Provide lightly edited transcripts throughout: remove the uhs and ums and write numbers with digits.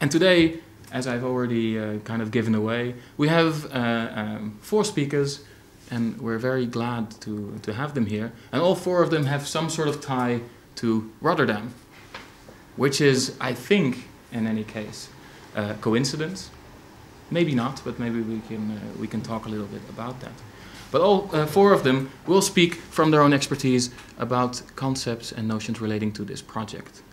And today, as I've already kind of given away, we have 4 speakers, and we're very glad to have them here. And all 4 of them have some sort of tie to Rotterdam, which is, I think, in any case, coincidence. Maybe not, but maybe we can talk a little bit about that. But all 4 of them will speak from their own expertise about concepts and notions relating to this project.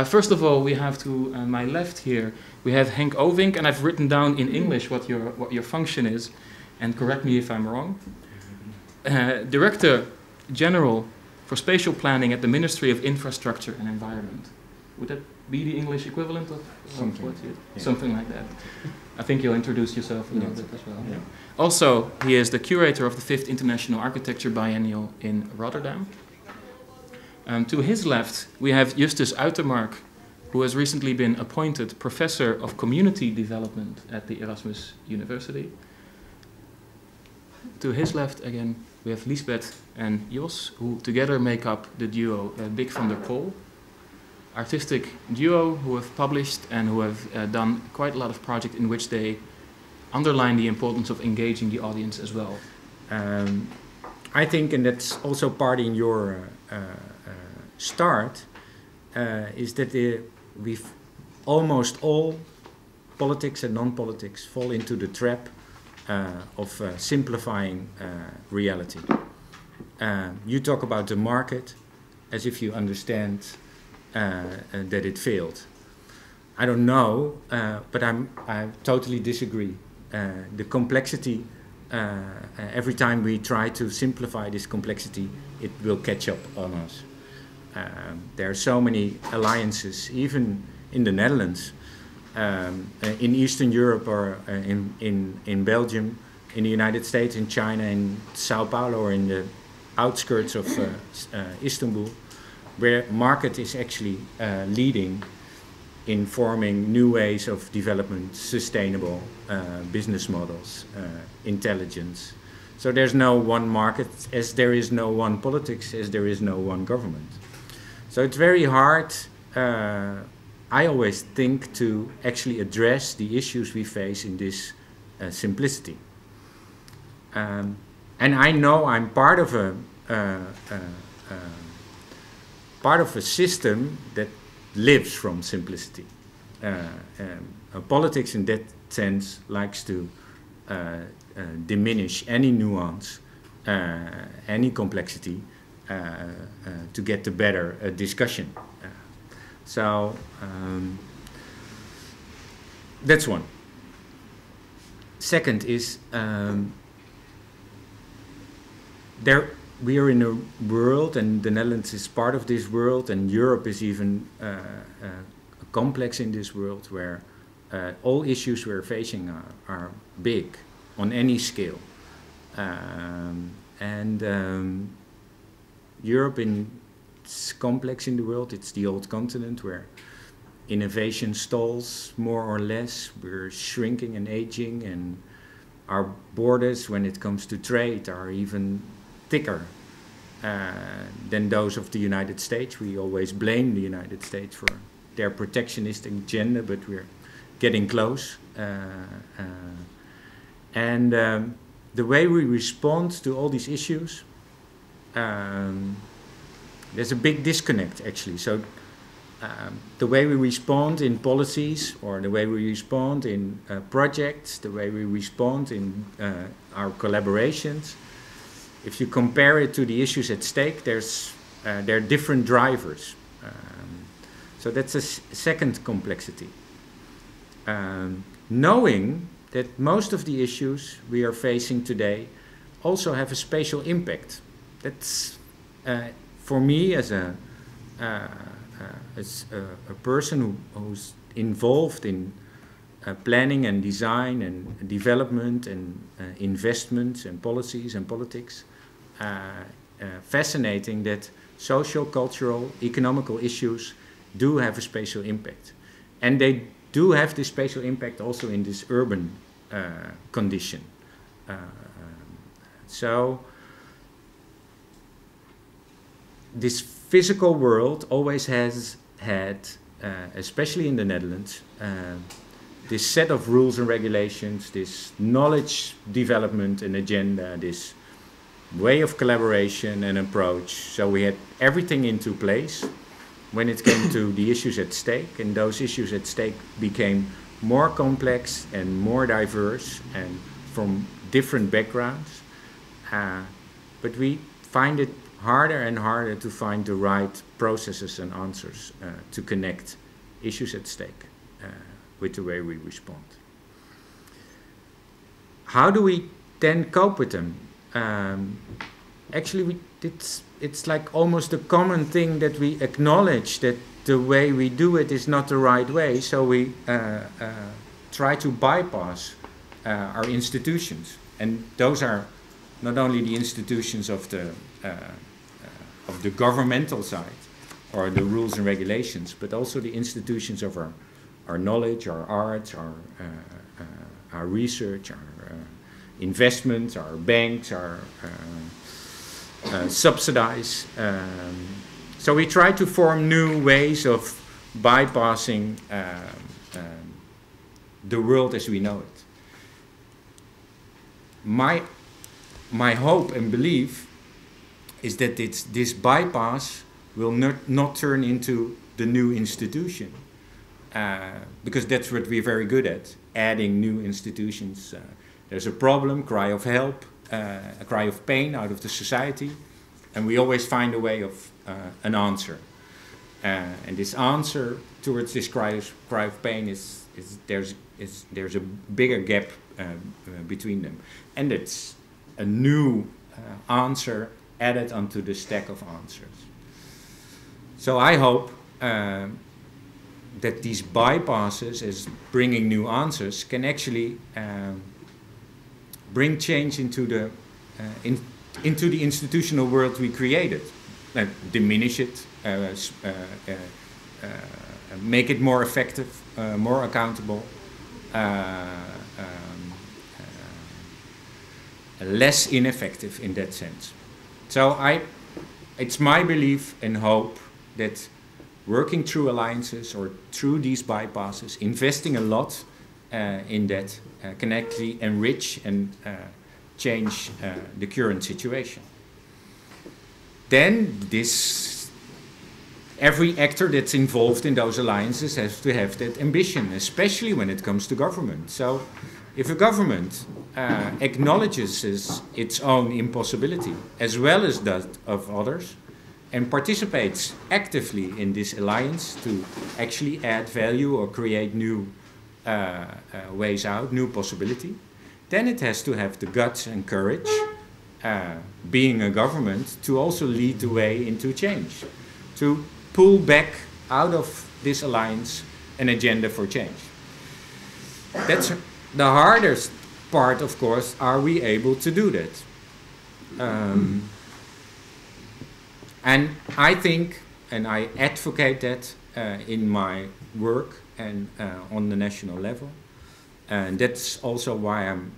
First of all, we have to my left here, we have Henk Ovink, and I've written down in English what your function is, and correct me if I'm wrong. Director General for Spatial Planning at the Ministry of Infrastructure and Environment. Would that be the English equivalent of something like that? I think you'll introduce yourself a little bit as well. Yeah. Also, he is the curator of the 5th International Architecture Biennial in Rotterdam. To his left, we have Justus Uitermark, who has recently been appointed Professor of Community Development at the Erasmus University. To his left, again, we have Lisbeth and Jos, who together make up the duo Bik vander artistic duo who have published and who have done quite a lot of projects in which they underline the importance of engaging the audience as well. I think, and that's also part in your start, is that we've almost all politics and non-politics fall into the trap of simplifying reality. You talk about the market as if you understand that it failed. I don't know, but I totally disagree. The complexity, every time we try to simplify this complexity, it will catch up on us. There are so many alliances, even in the Netherlands, in Eastern Europe, or in Belgium, in the United States, in China, in Sao Paulo, or in the outskirts of Istanbul, where market is actually leading in forming new ways of development, sustainable business models, intelligence. So there's no one market, as there is no one politics, as there is no one government. So it's very hard, I always think, to actually address the issues we face in this simplicity. And I know I'm part of a system that lives from simplicity. Politics in that sense likes to diminish any nuance, any complexity, to get to better discussion. So that's one. Second is we are in a world, and the Netherlands is part of this world, and Europe is even complex in this world, where all issues we're facing are big on any scale. Europe is complex in the world. It's the old continent where innovation stalls more or less. We're shrinking and aging, and our borders, when it comes to trade, are even thicker than those of the United States. We always blame the United States for their protectionist agenda, but we're getting close. The way we respond to all these issues, there's a big disconnect, actually. So the way we respond in policies, or the way we respond in projects, the way we respond in our collaborations, if you compare it to the issues at stake, there are different drivers. So that's a second complexity. Knowing that most of the issues we are facing today also have a spatial impact. That's, for me, as a person who's involved in planning and design and development and investments and policies and politics, fascinating that social, cultural, economical issues do have a spatial impact. And they do have this spatial impact also in this urban condition. So this physical world always has had especially in the Netherlands, this set of rules and regulations, this knowledge development and agenda, this way of collaboration and approach. So we had everything into place when it came to the issues at stake, and those issues at stake became more complex and more diverse and from different backgrounds. But we find it harder and harder to find the right processes and answers to connect issues at stake with the way we respond. How do we then cope with them? Actually, it's like almost a common thing that we acknowledge that the way we do it is not the right way, so we try to bypass our institutions. And those are not only the institutions of the governmental side or the rules and regulations, but also the institutions of our knowledge, our arts, our research, our investments, our banks, our subsidize. So we try to form new ways of bypassing the world as we know it. My hope and belief is that this bypass will not turn into the new institution, because that's what we're very good at, adding new institutions. There's a problem, cry of help, a cry of pain out of the society, and we always find a way of an answer. And this answer towards this cry of pain is there's a bigger gap between them, and it's a new answer added onto the stack of answers. So I hope that these bypasses, as bringing new answers, can actually bring change into the institutional world we created. Diminish it, make it more effective, more accountable, less ineffective in that sense. So it's my belief and hope that working through alliances or through these bypasses, investing a lot in that, can actually enrich and change the current situation. Then every actor that's involved in those alliances has to have that ambition, especially when it comes to government. So if a government acknowledges its own impossibility as well as that of others, and participates actively in this alliance to actually add value or create new ways out, new possibility, then it has to have the guts and courage, being a government, to also lead the way into change, to pull back out of this alliance an agenda for change. That's the hardest part, of course. Are we able to do that? And I think, and I advocate that in my work and on the national level. And that's also why I'm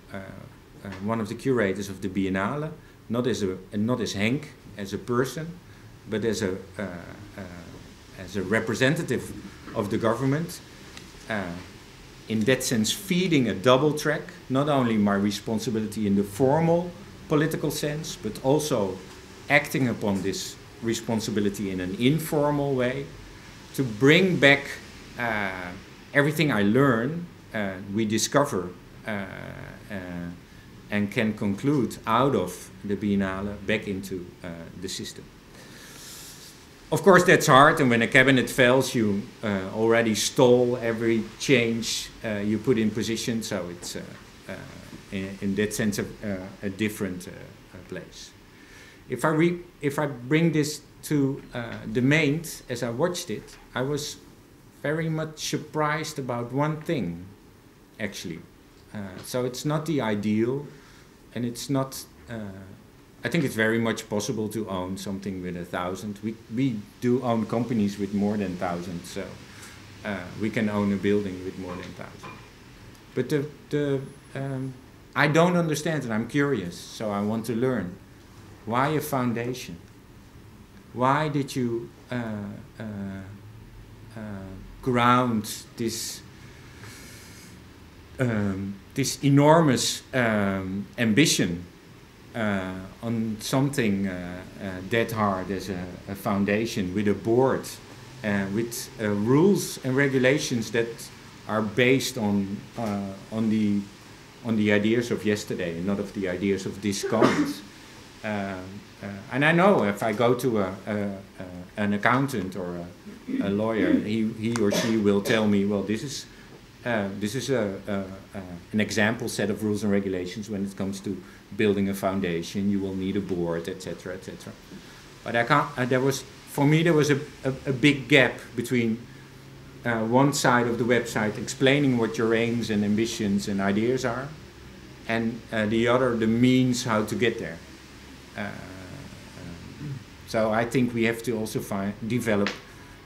one of the curators of the Biennale, not as Henk, as a person, but as a representative of the government. In that sense, feeding a double track, not only my responsibility in the formal political sense, but also acting upon this responsibility in an informal way, to bring back everything I learn, we discover and can conclude out of the Biennale back into the system. Of course, that's hard, and when a cabinet fails, you already stole every change you put in position, so it's in that sense a different place. If I bring this to the main, as I watched it, I was very much surprised about one thing, actually. So it's not the ideal, and it's not. I think it's very much possible to own something with 1,000. We do own companies with more than 1,000, so we can own a building with more than 1,000. But I don't understand, and I'm curious, so I want to learn. Why a foundation? Why did you ground this this enormous ambition on something that hard as a foundation with a board, with rules and regulations that are based on the ideas of yesterday and not of the ideas of this commons. And I know if I go to an accountant or a lawyer, he or she will tell me, well, this is an example set of rules and regulations when it comes to building a foundation. You will need a board, etc., etc. But I can't. For me, there was a big gap between one side of the website explaining what your aims and ambitions and ideas are, and the other, the means how to get there. So I think we have to also develop.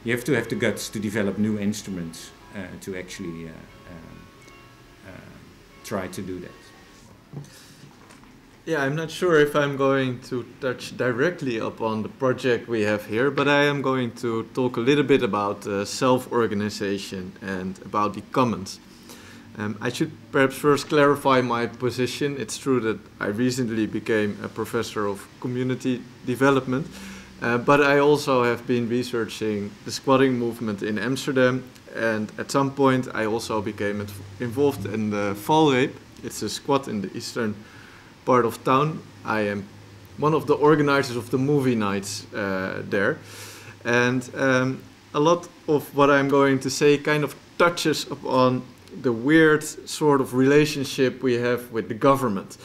You have to have the guts to develop new instruments to actually try to do that. Yeah, I'm not sure if I'm going to touch directly upon the project we have here, but I am going to talk a little bit about self-organization and about the commons. I should perhaps first clarify my position. It's true that I recently became a professor of community development, but I also have been researching the squatting movement in Amsterdam, and at some point I also became involved in the Valreep. It's a squat in the eastern part of town. I am one of the organizers of the movie nights there, and a lot of what I'm going to say kind of touches upon the weird sort of relationship we have with the government,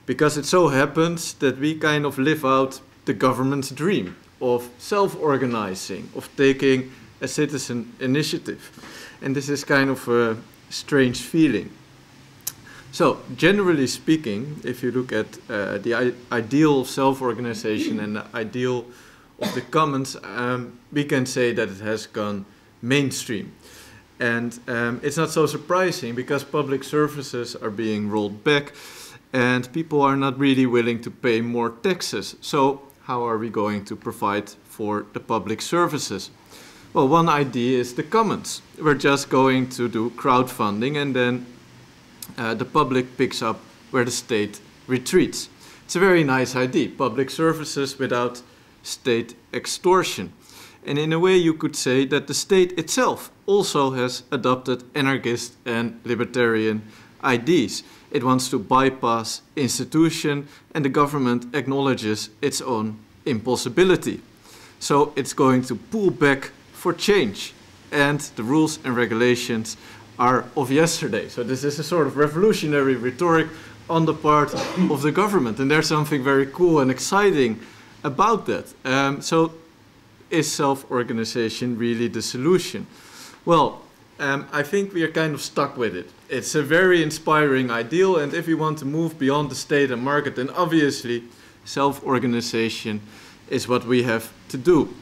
because it so happens that we kind of live out the government's dream of self-organizing, of taking a citizen initiative, and this is kind of a strange feeling. So, generally speaking, if you look at the ideal of self-organization and the ideal of the commons, we can say that it has gone mainstream. And it's not so surprising, because public services are being rolled back and people are not really willing to pay more taxes. So, how are we going to provide for the public services? Well, one idea is the commons. We're just going to do crowdfunding, and then the public picks up where the state retreats. It's a very nice idea, public services without state extortion. And in a way you could say that the state itself also has adopted anarchist and libertarian ideas. It wants to bypass institution, and the government acknowledges its own impossibility. So it's going to pull back for change, and the rules and regulations are of yesterday. So this is a sort of revolutionary rhetoric on the part of the government, and there's something very cool and exciting about that. So is self-organization really the solution? Well, I think we are kind of stuck with it. It's a very inspiring ideal, and if we want to move beyond the state and market, then obviously self-organization is what we have to do.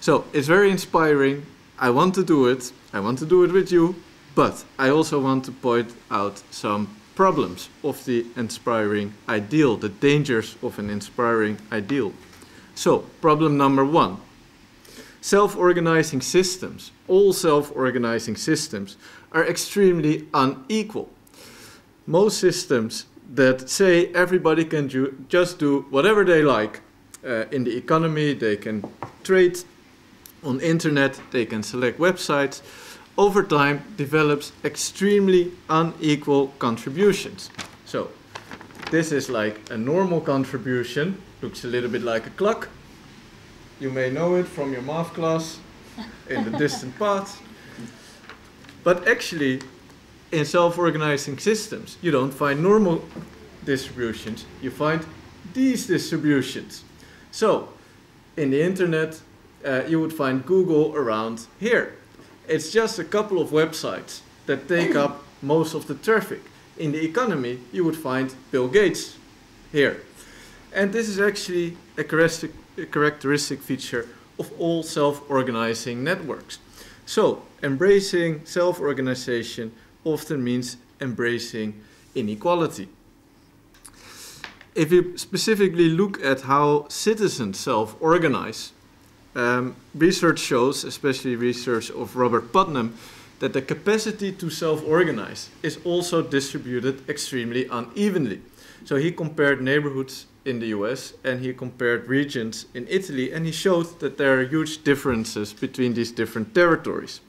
So it's very inspiring. I want to do it. I want to do it with you. But I also want to point out some problems of the inspiring ideal, the dangers of an inspiring ideal. So, problem number one. Self-organizing systems, all self-organizing systems, are extremely unequal. Most systems that say everybody can just do whatever they like in the economy, they can trade on internet, they can select websites, over time develops extremely unequal contributions. So this is like a normal contribution, looks a little bit like a clock. You may know it from your math class in the distant past. But actually, in self-organizing systems, you don't find normal distributions, you find these distributions. So, in the internet, you would find Google around here. It's just a couple of websites that take up most of the traffic. In the economy, you would find Bill Gates here. And this is actually a characteristic feature of all self-organizing networks. So, embracing self-organization often means embracing inequality. If you specifically look at how citizens self-organize, research shows, especially research of Robert Putnam, that the capacity to self-organize is also distributed extremely unevenly. So he compared neighborhoods in the US and he compared regions in Italy, and he showed that there are huge differences between these different territories.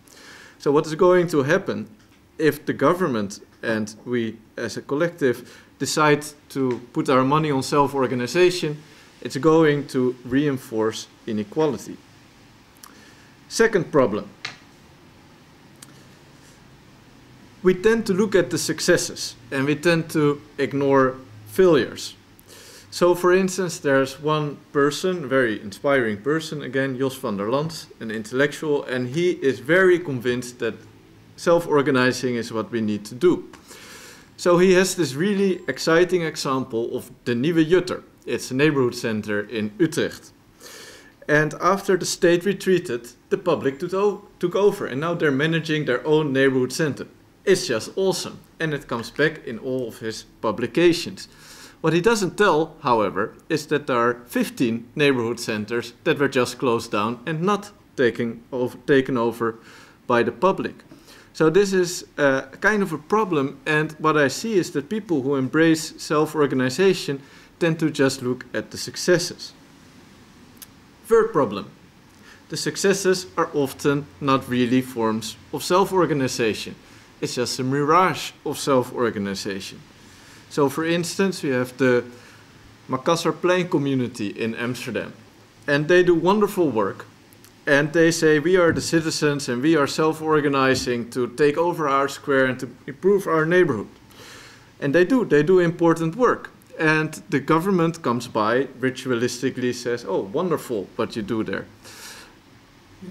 So what is going to happen if the government and we as a collective decide to put our money on self-organization? It's going to reinforce inequality. Second problem. We tend to look at the successes and we tend to ignore failures. So for instance, there's one person, very inspiring person, again, Jos van der Land, an intellectual, and he is very convinced that self-organizing is what we need to do. So he has this really exciting example of the Nieuwe Jutter. It's a neighborhood center in Utrecht. And after the state retreated, the public took over, and now they're managing their own neighborhood center. It's just awesome, and it comes back in all of his publications. What he doesn't tell, however, is that there are 15 neighborhood centers that were just closed down and not taken over by the public. So this is kind of a problem, and what I see is that people who embrace self-organization tend to just look at the successes. Third problem. The successes are often not really forms of self-organization. It's just a mirage of self-organization. So for instance, we have the Makassarplein community in Amsterdam, and they do wonderful work, and they say we are the citizens and we are self-organizing to take over our square and to improve our neighborhood. And they do important work. And the government comes by, ritualistically says, oh, wonderful what you do there.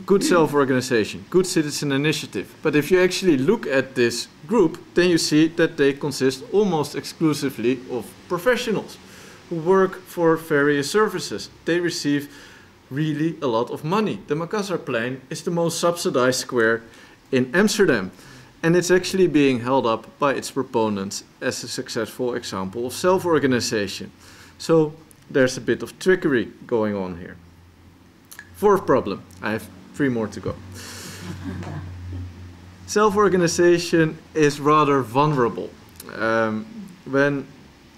Good self-organization, good citizen initiative. But if you actually look at this group, then you see that they consist almost exclusively of professionals who work for various services. They receive really a lot of money. The Makassarplein is the most subsidized square in Amsterdam. And it's actually being held up by its proponents as a successful example of self-organization. So there's a bit of trickery going on here. Fourth problem. I have 3 more to go. Self-organization is rather vulnerable. When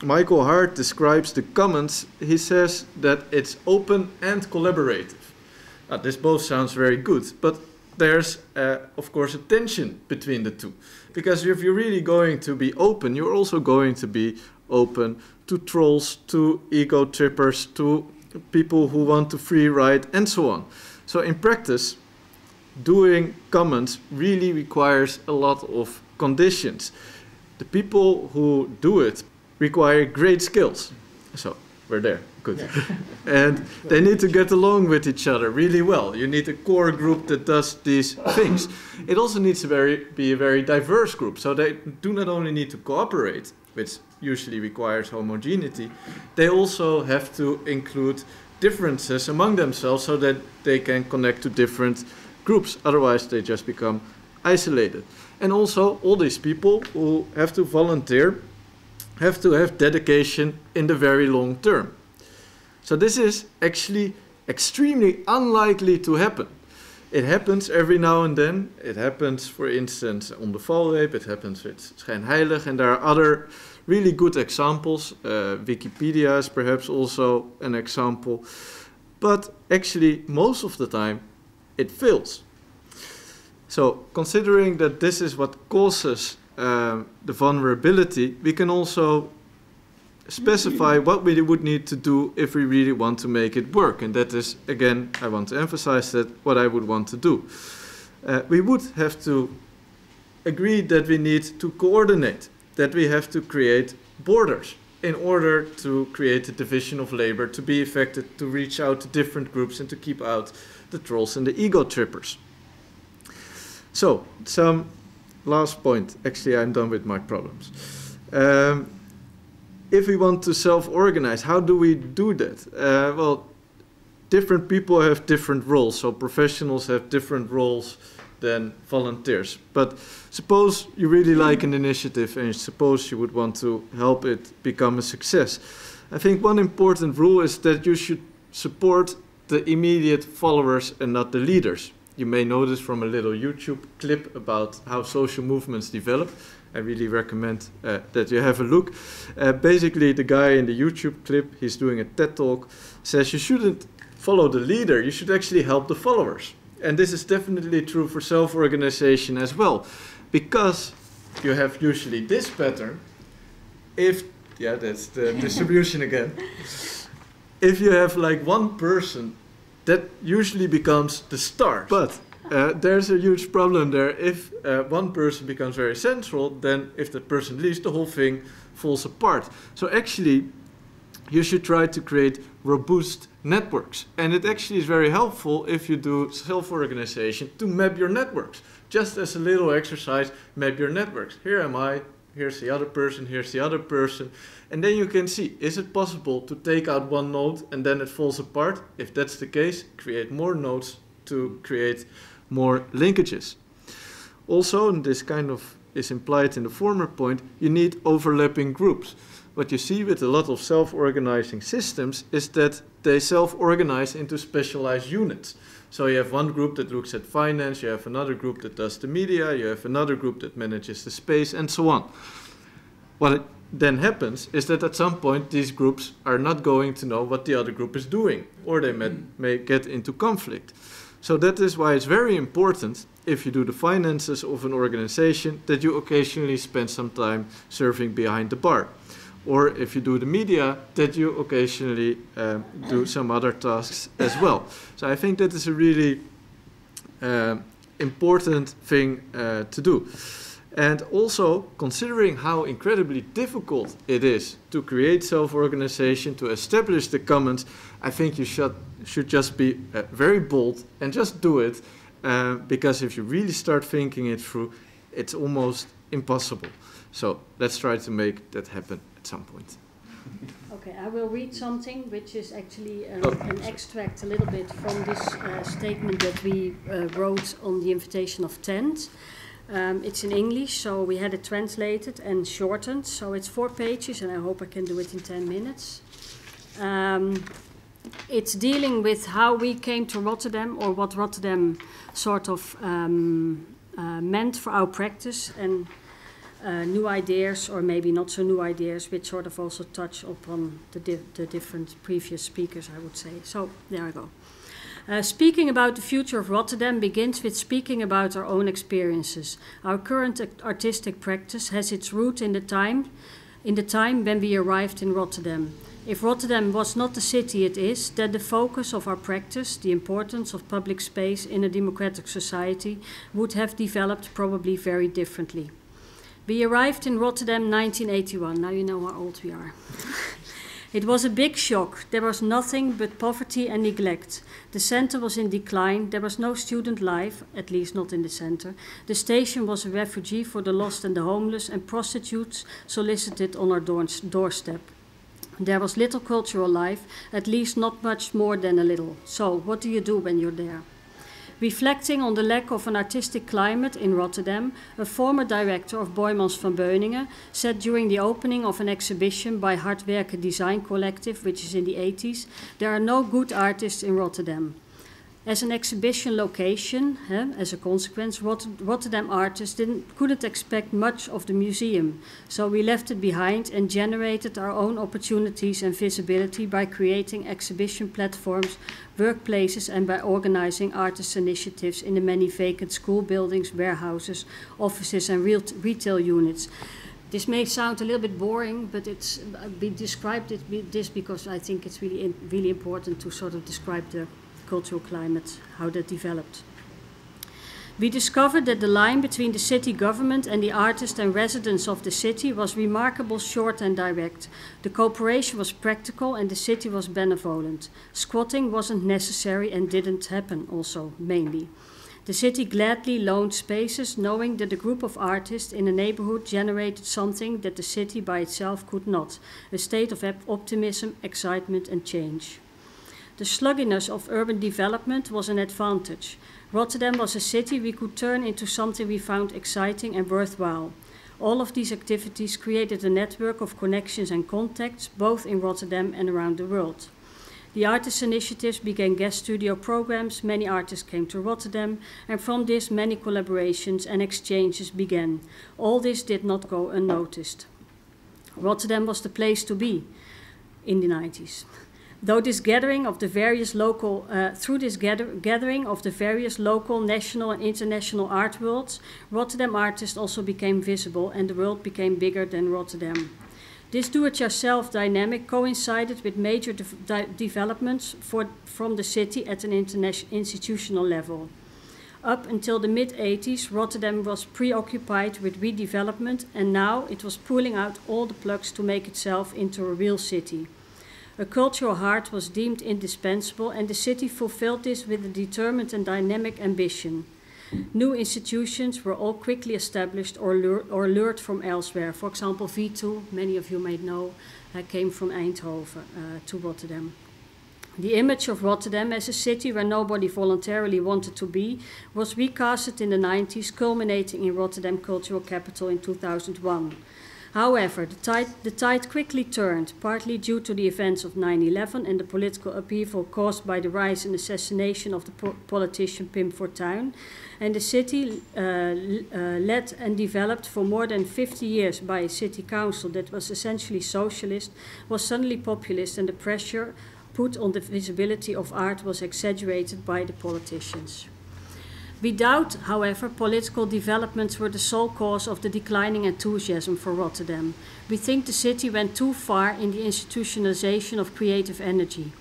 Michael Hart describes the commons, he says that it's open and collaborative. This both sounds very good, but there's, of course, a tension between the two. Because if you're really going to be open, you're also going to be open to trolls, to ego trippers, to people who want to free ride, and so on. So in practice, doing commons really requires a lot of conditions. The people who do it require great skills. So we're there. Good. And they need to get along with each other really well. You need a core group that does these things. It also needs to be a very diverse group. So they do not only need to cooperate, which usually requires homogeneity, they also have to include differences among themselves so that they can connect to different groups. Otherwise, they just become isolated. And also, all these people who have to volunteer have to have dedication in the very long term. So this is actually extremely unlikely to happen. It happens every now and then. It happens, for instance, on the Valreep. It happens with Schijnheilig, and there are other really good examples. Wikipedia is perhaps also an example. But actually, most of the time, it fails. So considering that this is what causes the vulnerability, we can also specify what we would need to do if we really want to make it work. And that is, again, I want to emphasize that, what I would want to do. We would have to agree that we need to coordinate, that we have to create borders in order to create a division of labor, to be effective, to reach out to different groups and to keep out the trolls and the ego trippers. So, some last point. Actually, I'm done with my problems. If we want to self-organize, how do we do that? Well, different people have different roles. So professionals have different roles than volunteers. But suppose you really like an initiative and suppose you would want to help it become a success. I think one important rule is that you should support the immediate followers and not the leaders. You may notice from a little YouTube clip about how social movements develop. I really recommend that you have a look. Basically, the guy in the YouTube clip, he's doing a TED Talk, says you shouldn't follow the leader, you should actually help the followers. And this is definitely true for self-organization as well, because you have usually this pattern. Yeah, that's the distribution again. If you have like one person, that usually becomes the start. But there's a huge problem there. If one person becomes very central, then if that person leaves, the whole thing falls apart. So actually, you should try to create robust networks. And it actually is very helpful if you do self-organization to map your networks. Just as a little exercise, map your networks. Here am I, here's the other person, here's the other person. And then you can see, is it possible to take out one node and then it falls apart? If that's the case, create more nodes to create more linkages. Also, and this kind of is implied in the former point, you need overlapping groups. What you see with a lot of self-organizing systems is that they self-organize into specialized units. So you have one group that looks at finance, you have another group that does the media, you have another group that manages the space, and so on. What then happens is that at some point these groups are not going to know what the other group is doing, or they may get into conflict. So that is why it's very important, if you do the finances of an organization, that you occasionally spend some time serving behind the bar. Or if you do the media, that you occasionally do some other tasks as well. So I think that is a really important thing to do. And also, considering how incredibly difficult it is to create self-organization, to establish the commons, I think you should just be very bold and just do it. Because if you really start thinking it through, it's almost impossible. So let's try to make that happen at some point. Okay, I will read something which is actually an extract a little bit from this statement that we wrote on the invitation of TENT. It's in English, so we had it translated and shortened. So it's 4 pages, and I hope I can do it in 10 minutes. It's dealing with how we came to Rotterdam, or what Rotterdam sort of meant for our practice, and new ideas, or maybe not so new ideas, which sort of also touch upon the different previous speakers, I would say. So there I go. Speaking about the future of Rotterdam begins with speaking about our own experiences. Our current artistic practice has its root in the time when we arrived in Rotterdam. If Rotterdam was not the city it is, then the focus of our practice, the importance of public space in a democratic society, would have developed probably very differently. We arrived in Rotterdam 1981. Now you know how old we are. It was a big shock. There was nothing but poverty and neglect. The center was in decline. There was no student life, at least not in the center. The station was a refuge for the lost and the homeless, and prostitutes solicited on our doorstep. There was little cultural life, at least not much more than a little. So, what do you do when you're there? Reflecting on the lack of an artistic climate in Rotterdam, a former director of Boijmans van Beuningen said during the opening of an exhibition by Hardwerken Design Collective, which is in the 80s, there are no good artists in Rotterdam. As an exhibition location, as a consequence, Rotterdam artists couldn't expect much of the museum, so we left it behind and generated our own opportunities and visibility by creating exhibition platforms, workplaces, and by organizing artists' initiatives in the many vacant school buildings, warehouses, offices, and retail units. This may sound a little bit boring, but we described this because I think it's really important to sort of describe the cultural climate, how that developed. We discovered that the line between the city government and the artists and residents of the city was remarkably short and direct. The cooperation was practical and the city was benevolent. Squatting wasn't necessary and didn't happen also, mainly. The city gladly loaned spaces, knowing that a group of artists in a neighborhood generated something that the city by itself could not, a state of optimism, excitement, and change. The sluggishness of urban development was an advantage. Rotterdam was a city we could turn into something we found exciting and worthwhile. All of these activities created a network of connections and contacts, both in Rotterdam and around the world. The artist initiatives began guest studio programs, many artists came to Rotterdam, and from this many collaborations and exchanges began. All this did not go unnoticed. Rotterdam was the place to be in the 90s. Through this gathering of the various local, national and international art worlds, Rotterdam artists also became visible and the world became bigger than Rotterdam. This do-it-yourself dynamic coincided with major developments from the city at an institutional level. Up until the mid-80s, Rotterdam was preoccupied with redevelopment, and now it was pulling out all the plugs to make itself into a real city. A cultural heart was deemed indispensable, and the city fulfilled this with a determined and dynamic ambition. New institutions were all quickly established or lured from elsewhere. For example, V2, many of you may know, came from Eindhoven to Rotterdam. The image of Rotterdam as a city where nobody voluntarily wanted to be was recasted in the 90s, culminating in Rotterdam Cultural Capital in 2001. However, the tide quickly turned, partly due to the events of 9/11 and the political upheaval caused by the rise and assassination of the politician Pim Fortuyn, and the city, led and developed for more than 50 years by a city council that was essentially socialist, was suddenly populist, and the pressure put on the visibility of art was exaggerated by the politicians. We doubt, however, political developments were the sole cause of the declining enthusiasm for Rotterdam. We think the city went too far in the institutionalization of creative energy.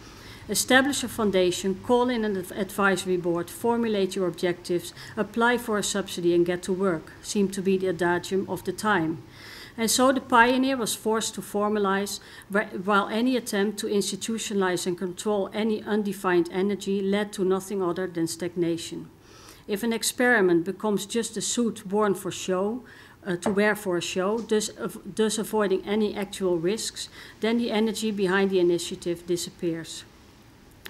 Establish a foundation, call in an advisory board, formulate your objectives, apply for a subsidy and get to work, seemed to be the adagium of the time. And so the pioneer was forced to formalize, while any attempt to institutionalize and control any undefined energy led to nothing other than stagnation. If an experiment becomes just a suit worn for show, to wear for a show, thus avoiding any actual risks, then the energy behind the initiative disappears.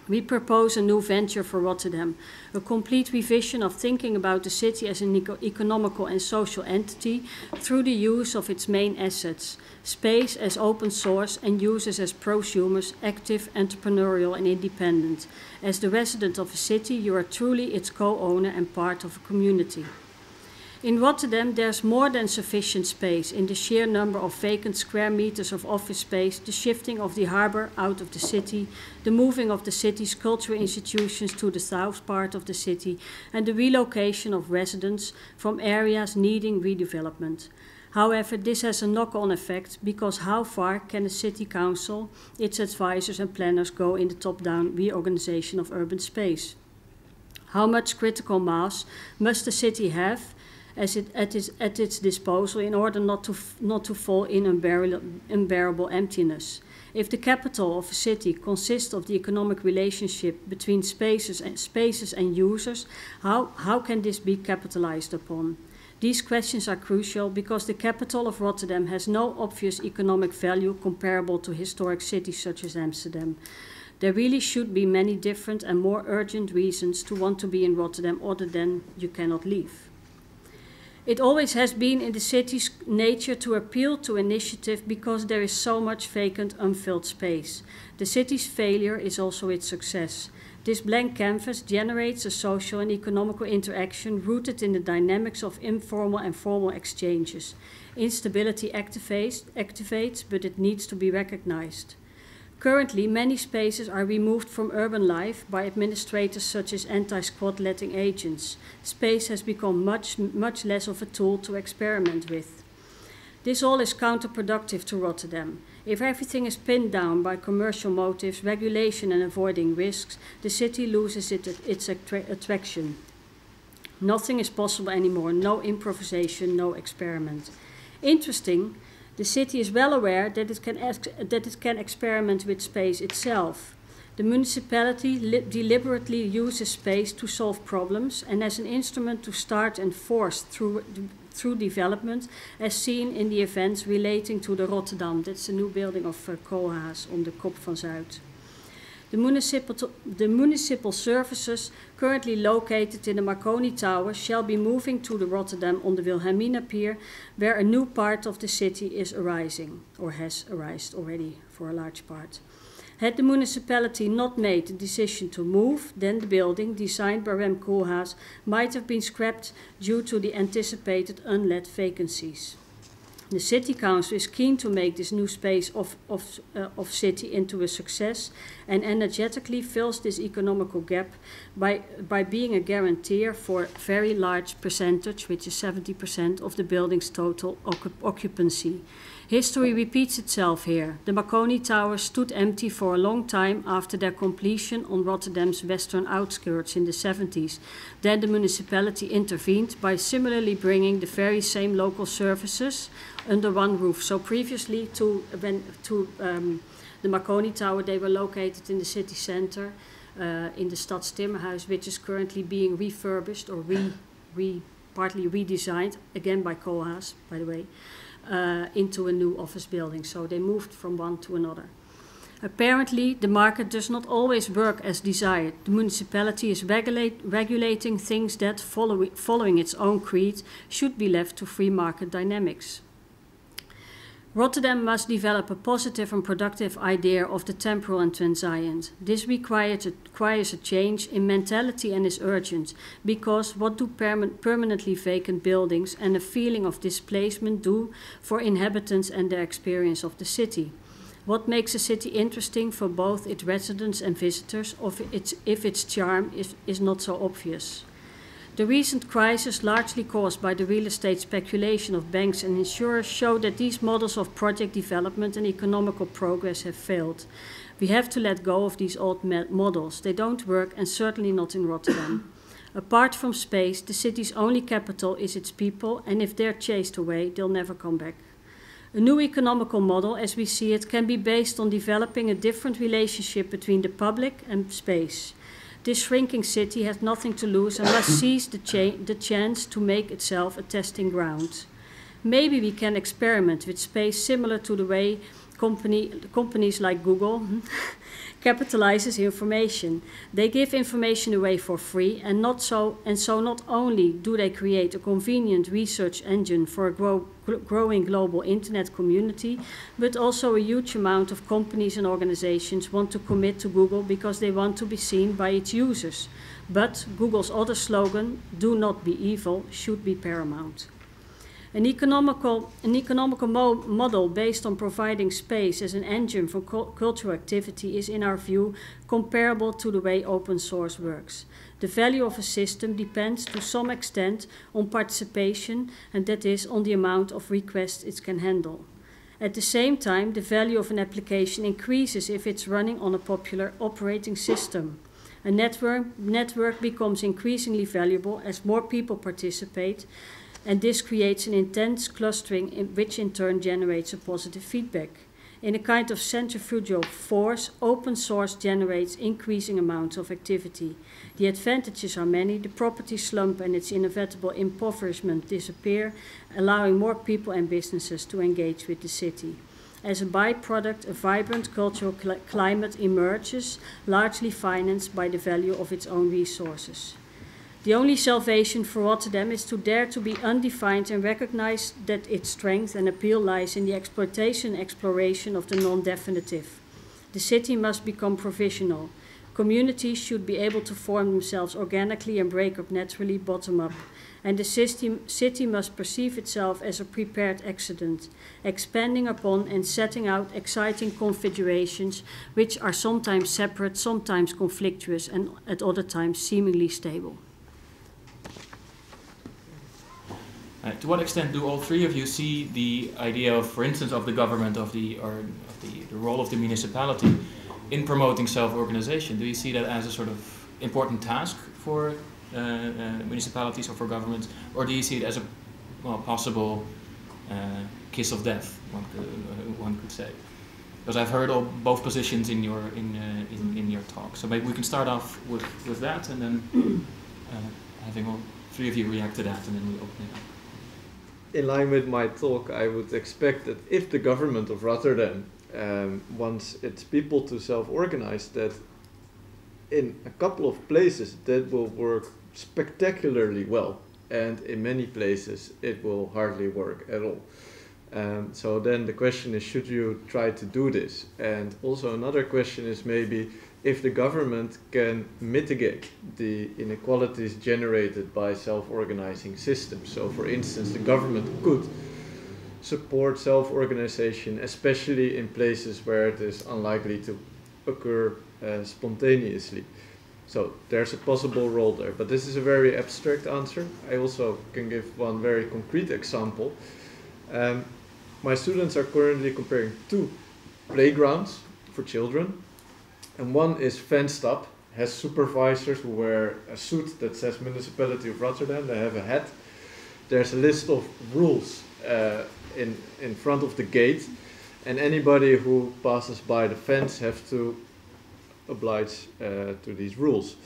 We propose a new venture for Rotterdam, a complete revision of thinking about the city as an economical and social entity through the use of its main assets, space as open source and users as prosumers, active, entrepreneurial and independent. As the resident of a city, you are truly its co-owner and part of a community. In Rotterdam, there's more than sufficient space in the sheer number of vacant square meters of office space, the shifting of the harbour out of the city, the moving of the city's cultural institutions to the south part of the city, and the relocation of residents from areas needing redevelopment. However, this has a knock-on effect, because how far can a city council, its advisors and planners go in the top-down reorganization of urban space? How much critical mass must the city have at its disposal in order not to fall in unbearable emptiness? If the capital of a city consists of the economic relationship between spaces and users, how can this be capitalized upon? These questions are crucial because the capital of Rotterdam has no obvious economic value comparable to historic cities such as Amsterdam. There really should be many different and more urgent reasons to want to be in Rotterdam other than you cannot leave. It always has been in the city's nature to appeal to initiative because there is so much vacant, unfilled space. The city's failure is also its success. This blank canvas generates a social and economical interaction rooted in the dynamics of informal and formal exchanges. Instability activates, but it needs to be recognized. Currently, many spaces are removed from urban life by administrators such as anti-squat letting agents. Space has become much less of a tool to experiment with. This all is counterproductive to Rotterdam. If everything is pinned down by commercial motives, regulation and avoiding risks, the city loses its attraction. Nothing is possible anymore, no improvisation, no experiment. Interesting, the city is well aware that it can experiment with space itself. The municipality deliberately uses space to solve problems and as an instrument to start and force through development, as seen in the events relating to the Rotterdam. That's the new building of Koolhaas on the Kop van Zuid. The municipal services currently located in the Marconi Tower shall be moving to the Rotterdam on the Wilhelmina Pier, where a new part of the city is arising, or has arisen already for a large part. Had the municipality not made the decision to move, then the building, designed by Rem Koolhaas, might have been scrapped due to the anticipated unlet vacancies. The City Council is keen to make this new space of city into a success and energetically fills this economical gap by being a guarantor for a very large percentage, which is 70% of the building's total occupancy. History repeats itself here. The Marconi Towers stood empty for a long time after their completion on Rotterdam's western outskirts in the 70s. Then the municipality intervened by similarly bringing the very same local services under one roof. So previously to the Marconi Tower, they were located in the city center in the Stadstimmerhuis, which is currently being refurbished or partly redesigned, again by Koolhaas, by the way, into a new office building. So they moved from one to another. Apparently, the market does not always work as desired. The municipality is regulating things that, following its own creed, should be left to free market dynamics. Rotterdam must develop a positive and productive idea of the temporal and transient. This requires a change in mentality and is urgent, because what do permanently vacant buildings and a feeling of displacement do for inhabitants and their experience of the city? What makes a city interesting for both its residents and visitors if its charm is not so obvious? The recent crisis, largely caused by the real estate speculation of banks and insurers, show that these models of project development and economical progress have failed. We have to let go of these old models. They don't work, and certainly not in Rotterdam. Apart from space, the city's only capital is its people, and if they're chased away, they'll never come back. A new economical model, as we see it, can be based on developing a different relationship between the public and space. This shrinking city has nothing to lose and must seize the chance to make itself a testing ground. Maybe we can experiment with space similar to the way companies like Google capitalizes information. They give information away for free, and so not only do they create a convenient research engine for a growing global internet community, but also a huge amount of companies and organizations want to commit to Google because they want to be seen by its users. But Google's other slogan, "Do not be evil," should be paramount. An economical model based on providing space as an engine for cultural activity is, in our view, comparable to the way open source works. The value of a system depends to some extent on participation, and that is on the amount of requests it can handle. At the same time, the value of an application increases if it's running on a popular operating system. A network becomes increasingly valuable as more people participate, and this creates an intense clustering which in turn generates a positive feedback. In a kind of centrifugal force, open source generates increasing amounts of activity. The advantages are many. The property slump and its inevitable impoverishment disappear, allowing more people and businesses to engage with the city. As a byproduct, a vibrant cultural climate emerges, largely financed by the value of its own resources. The only salvation for Rotterdam is to dare to be undefined and recognize that its strength and appeal lies in the exploration of the non-definitive. The city must become provisional. Communities should be able to form themselves organically and break up naturally bottom-up. And the city must perceive itself as a prepared accident, expanding upon and setting out exciting configurations which are sometimes separate, sometimes conflictuous, and at other times seemingly stable. To what extent do all three of you see the idea of, for instance, of the government, the role of the municipality in promoting self-organization? Do you see that as a sort of important task for municipalities or for governments, or do you see it as a possible kiss of death? One could say, because I've heard both positions in your talk. So maybe we can start off with that, and then having all three of you react to that, and then we open it up. In line with my talk, I would expect that if the government of Rotterdam wants its people to self-organize, that in a couple of places that will work spectacularly well, and in many places it will hardly work at all. So then the question is, should you try to do this? And also another question is maybe if the government can mitigate the inequalities generated by self-organizing systems. So for instance, the government could support self-organization, especially in places where it is unlikely to occur spontaneously. So there's a possible role there, but this is a very abstract answer. I also can give one very concrete example. My students are currently comparing two playgrounds for children, and one is fenced up, has supervisors who wear a suit that says Municipality of Rotterdam, they have a hat. There's a list of rules in front of the gate, and anybody who passes by the fence have to oblige to these rules.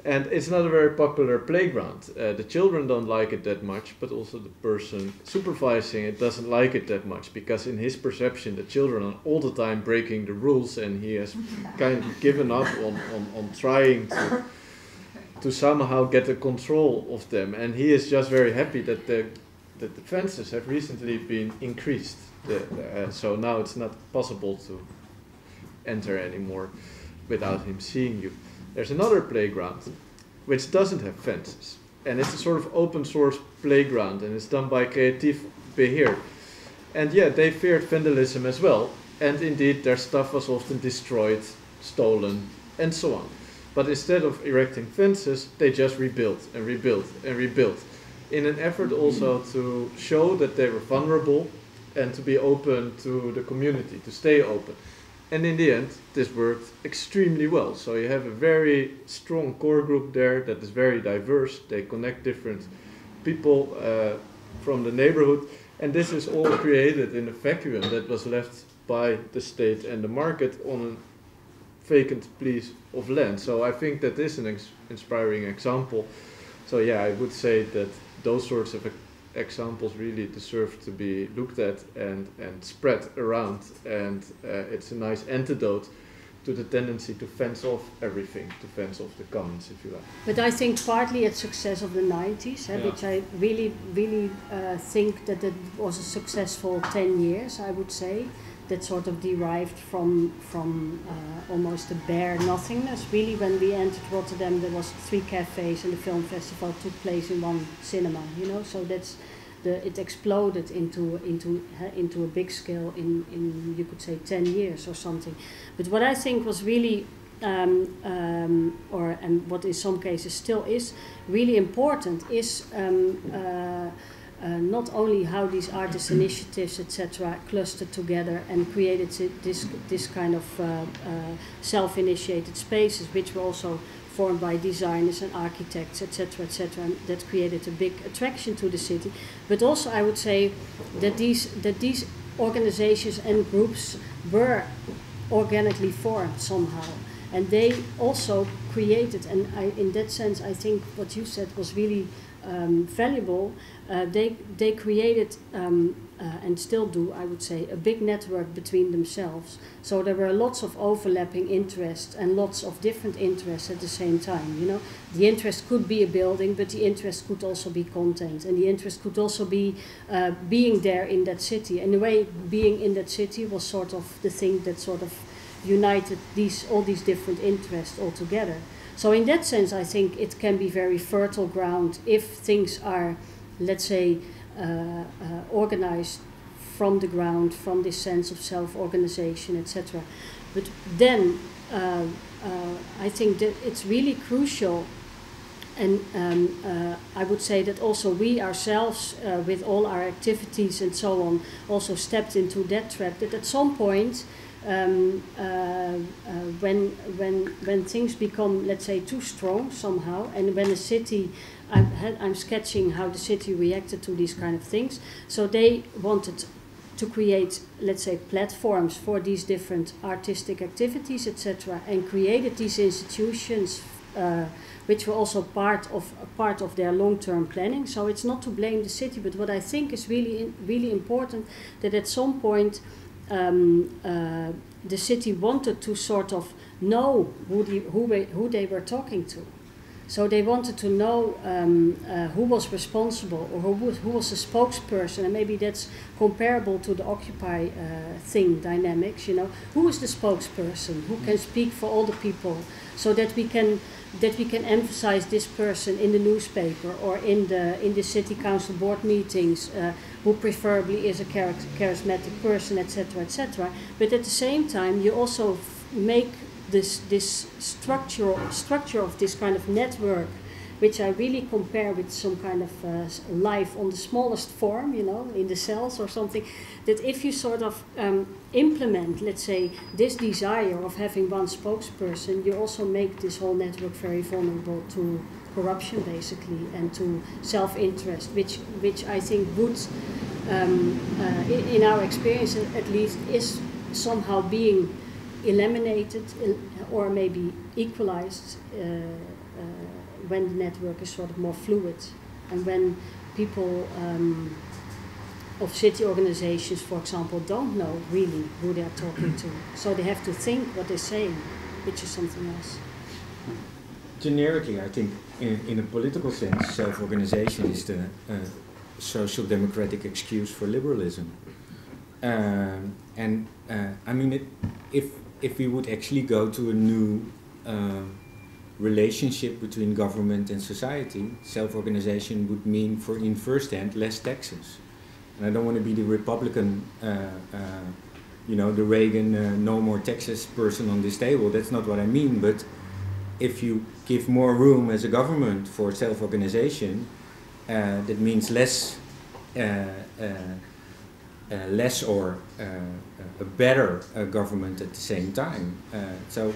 And it's not a very popular playground. The children don't like it that much, but also the person supervising it doesn't like it that much, because in his perception the children are all the time breaking the rules, and he has kind of given up on trying to somehow get a control of them. And he is just very happy that the fences have recently been increased. So now it's not possible to enter anymore without him seeing you. There's another playground which doesn't have fences, and it's a sort of open source playground, and it's done by Creatief Beheer. And yeah, they feared vandalism as well, and indeed their stuff was often destroyed, stolen, and so on. But instead of erecting fences, they just rebuilt and rebuilt and rebuilt, in an effort also to show that they were vulnerable and to be open to the community, to stay open. And in the end, this worked extremely well. So you have a very strong core group there that is very diverse. They connect different people from the neighborhood. And this is all created in a vacuum that was left by the state and the market on a vacant piece of land. So I think that is an inspiring example. So yeah, I would say that those sorts of examples really deserve to be looked at and spread around, and it's a nice antidote to the tendency to fence off everything, to fence off the commons, if you like. But I think partly it's success of the 90s, which I really think that it was a successful 10 years, I would say, that sort of derived from almost a bare nothingness. Really, when we entered Rotterdam, there was 3 cafes and the film festival took place in one cinema, you know, so that's it exploded into a big scale in you could say 10 years or something. But what I think was really and what in some cases still is really important is not only how these artist initiatives, etc., clustered together and created this kind of self-initiated spaces, which were also formed by designers and architects, etc., etc., and that created a big attraction to the city. But also, I would say that these organizations and groups were organically formed somehow, and they also created. And in that sense, I think what you said was really valuable. They created and still do, I would say, a big network between themselves. So there were lots of overlapping interests and lots of different interests at the same time. You know, the interest could be a building, but the interest could also be content, and the interest could also be being there in that city. In a way, being in that city was sort of the thing that sort of united all these different interests all together. So in that sense, I think it can be very fertile ground if things are, let's say, organized from the ground, from this sense of self-organization, etc. But then I think that it's really crucial, and I would say that also we ourselves, with all our activities and so on, also stepped into that trap, that at some point, when things become, let's say, too strong somehow, and when a city, I'm sketching how the city reacted to these kind of things, so they wanted to create, let's say, platforms for these different artistic activities, etc., and created these institutions which were also part of their long-term planning. So it's not to blame the city, but what I think is really important, that at some point the city wanted to sort of know who they were talking to. So they wanted to know who was responsible, or who was the spokesperson, and maybe that's comparable to the Occupy thing dynamics. You know, who is the spokesperson? Who can speak for all the people, so that we can emphasize this person in the newspaper or in the city council board meetings, who preferably is a charismatic person, etc., etc. But at the same time, you also make this structure of this kind of network, which I really compare with some kind of life on the smallest form, you know, in the cells or something, that if you sort of implement, let's say, this desire of having one spokesperson, you also make this whole network very vulnerable to corruption, basically, and to self-interest, which I think would, in our experience at least, is somehow being eliminated or maybe equalized when the network is sort of more fluid, and when people of city organizations, for example, don't know really who they are talking to, so they have to think what they're saying, which is something else. Generically, I think in a political sense, self-organization is the social democratic excuse for liberalism. I mean, if we would actually go to a new relationship between government and society, self-organization would mean, in first hand, less taxes. And I don't want to be the Republican, you know, the Reagan no more taxes person on this table. That's not what I mean. But if you give more room as a government for self-organization, that means less or a better government at the same time. So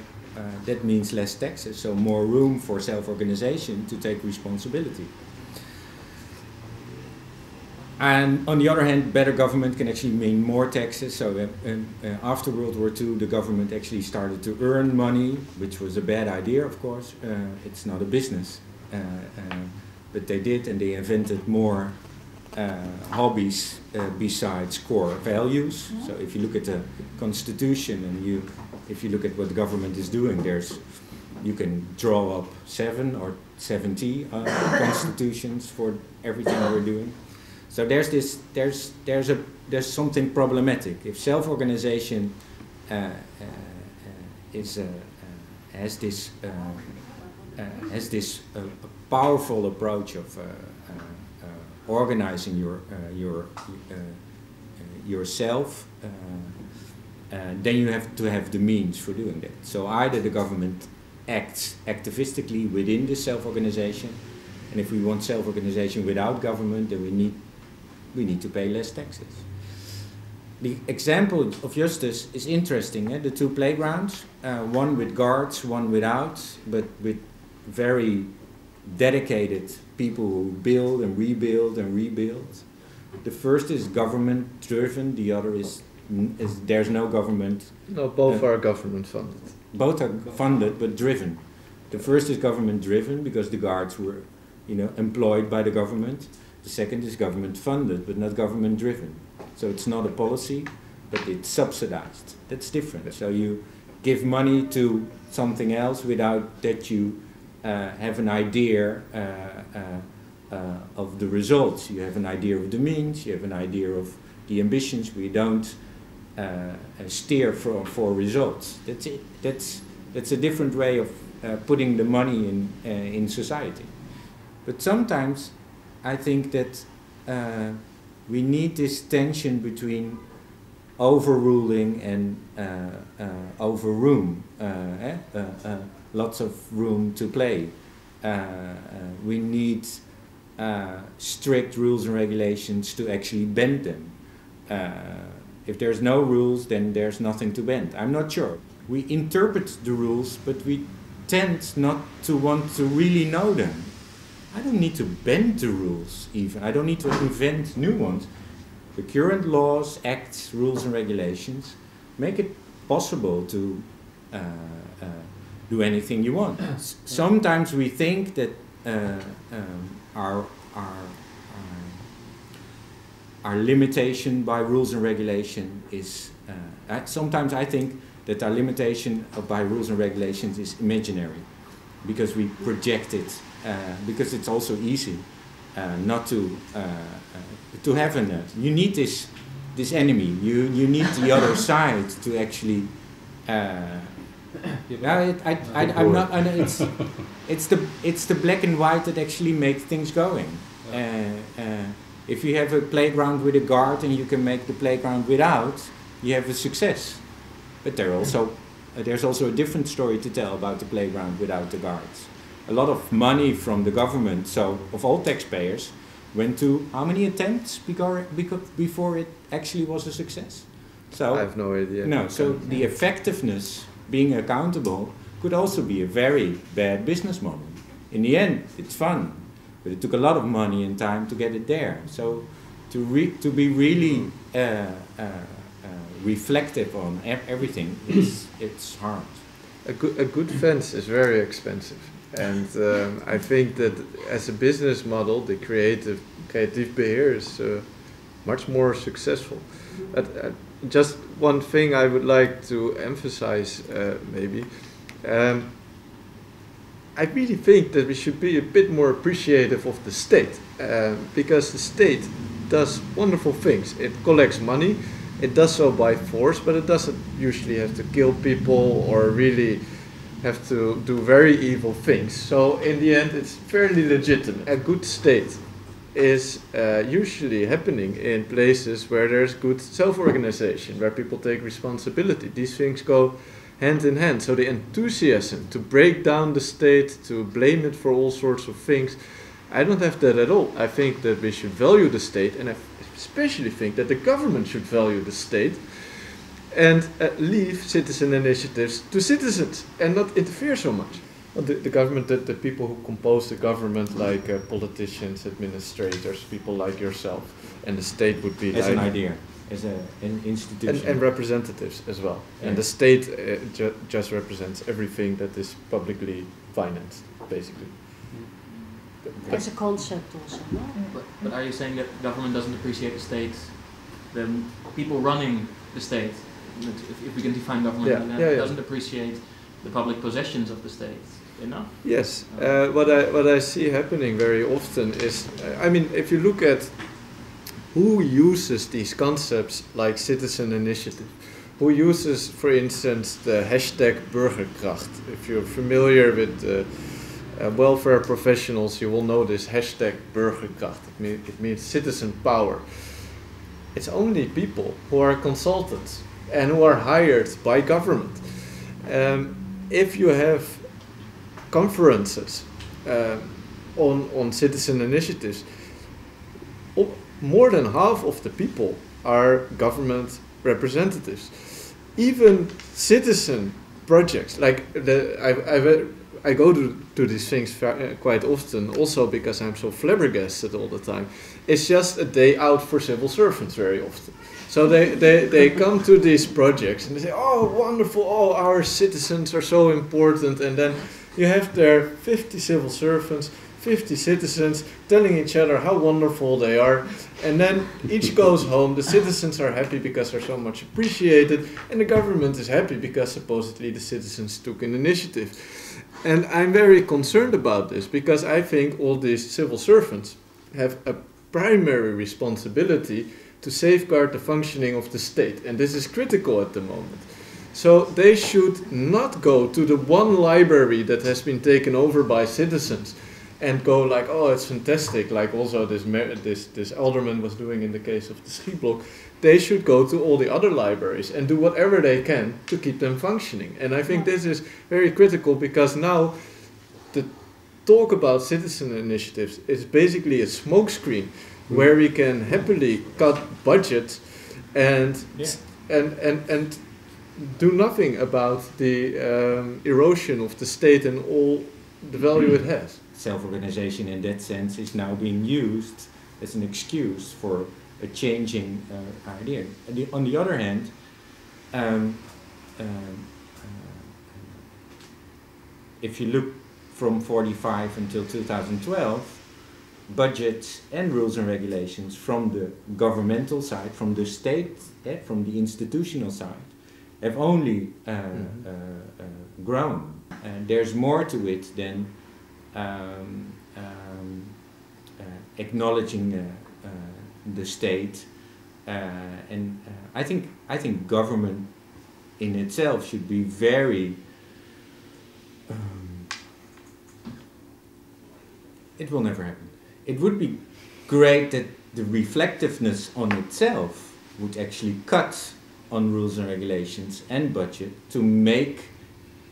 that means less taxes, so more room for self-organization to take responsibility. And on the other hand, better government can actually mean more taxes. So after World War II, the government actually started to earn money, which was a bad idea, of course. It's not a business. But they did, and they invented more hobbies besides core values. Mm-hmm. So if you look at the Constitution and if you look at what the government is doing, you can draw up 7 or 70 constitutions for everything we're doing. So there's something problematic. If self-organization has this powerful approach of organizing yourself, then you have to have the means for doing that. So either the government acts activistically within this self-organization, and if we want self-organization without government, then we need to pay less taxes. The example of Justus is interesting. The 2 playgrounds, one with guards, one without, but with very dedicated people who build and rebuild and rebuild. The first is government driven, the other is there's no government. No, both are government funded. Both are funded but driven. The first is government driven because the guards were, you know, employed by the government. The second is government funded but not government driven. So it's not a policy, but it's subsidized. That's different. So you give money to something else without that you have an idea of the results. You have an idea of the means, you have an idea of the ambitions. We don't steer for results. That's it. That's a different way of putting the money in society. But sometimes I think that we need this tension between overruling and overroom. Lots of room to play. We need strict rules and regulations to actually bend them. If there's no rules, then there's nothing to bend. I'm not sure. We interpret the rules, but we tend not to want to really know them. I don't need to bend the rules even. I don't need to invent new ones. The current laws, acts, rules and regulations make it possible to do anything you want. Sometimes we think that our limitation by rules and regulation is. Sometimes I think that our limitation by rules and regulations is imaginary. because we project it, because it's also easy not to have a net. You need this enemy. You need the other side to actually. I'm not. It's the black and white that actually makes things going. If you have a playground with a guard and you can make the playground without, you have a success. But there's also a different story to tell about the playground without the guards. A lot of money from the government, so of all taxpayers, went to how many attempts before it actually was a success? So I have no idea. No, so the effectiveness, being accountable, could also be a very bad business model. In the end, it's fun, but it took a lot of money and time to get it there. So to be really reflective on everything, it's hard. A good fence is very expensive, and I think that as a business model, the creative beheer is much more successful. But just one thing I would like to emphasize, maybe. I really think that we should be a bit more appreciative of the state, because the state does wonderful things. It collects money. It does so by force, but it doesn't usually have to kill people or really have to do very evil things. So in the end, it's fairly legitimate. A good state is usually happening in places where there's good self-organization, where people take responsibility. These things go hand in hand. So the enthusiasm to break down the state, to blame it for all sorts of things, I don't have that at all. I think that we should value the state, and I especially think that the government should value the state and leave citizen initiatives to citizens and not interfere so much. Well, the government, the people who compose the government, like politicians, administrators, people like yourself, and the state would be as like an idea, as an institution, and representatives as well. Yeah. And the state just represents everything that is publicly financed, basically. As a concept also, no? But are you saying that government doesn't appreciate the state, the people running the state, if we can define government, doesn't appreciate the public possessions of the state enough? Yes, what I see happening very often is, I mean, if you look at who uses these concepts like citizen initiative, who uses, for instance, the hashtag Burgerkracht. If you're familiar with welfare professionals, you will know this hashtag Burgerkracht. It means citizen power. It's only people who are consultants and who are hired by government. If you have conferences on citizen initiatives, more than half of the people are government representatives. Even citizen projects, like I go to these things quite often, also because I'm so flabbergasted all the time. It's just a day out for civil servants very often. So they come to these projects and they say, oh, wonderful, oh, our citizens are so important. And then you have there 50 civil servants, 50 citizens telling each other how wonderful they are. And then each goes home, the citizens are happy because they're so much appreciated, and the government is happy because supposedly the citizens took an initiative. And I'm very concerned about this because I think all these civil servants have a primary responsibility to safeguard the functioning of the state. And this is critical at the moment. So they should not go to the one library that has been taken over by citizens and go like, oh, it's fantastic, like also this alderman was doing in the case of the Schietblok. They should go to all the other libraries and do whatever they can to keep them functioning. And I think this is very critical because now the talk about citizen initiatives is basically a smokescreen where we can happily cut budgets and do nothing about the erosion of the state and all the value it has. Self-organization in that sense is now being used as an excuse for a changing idea. On the other hand, if you look from 45 until 2012, budgets and rules and regulations from the governmental side, from the state, from the institutional side, have only grown. there's more to it than acknowledging the state, and I think government in itself should be very. It will never happen. It would be great that the reflectiveness on itself would actually cut on rules and regulations and budget to make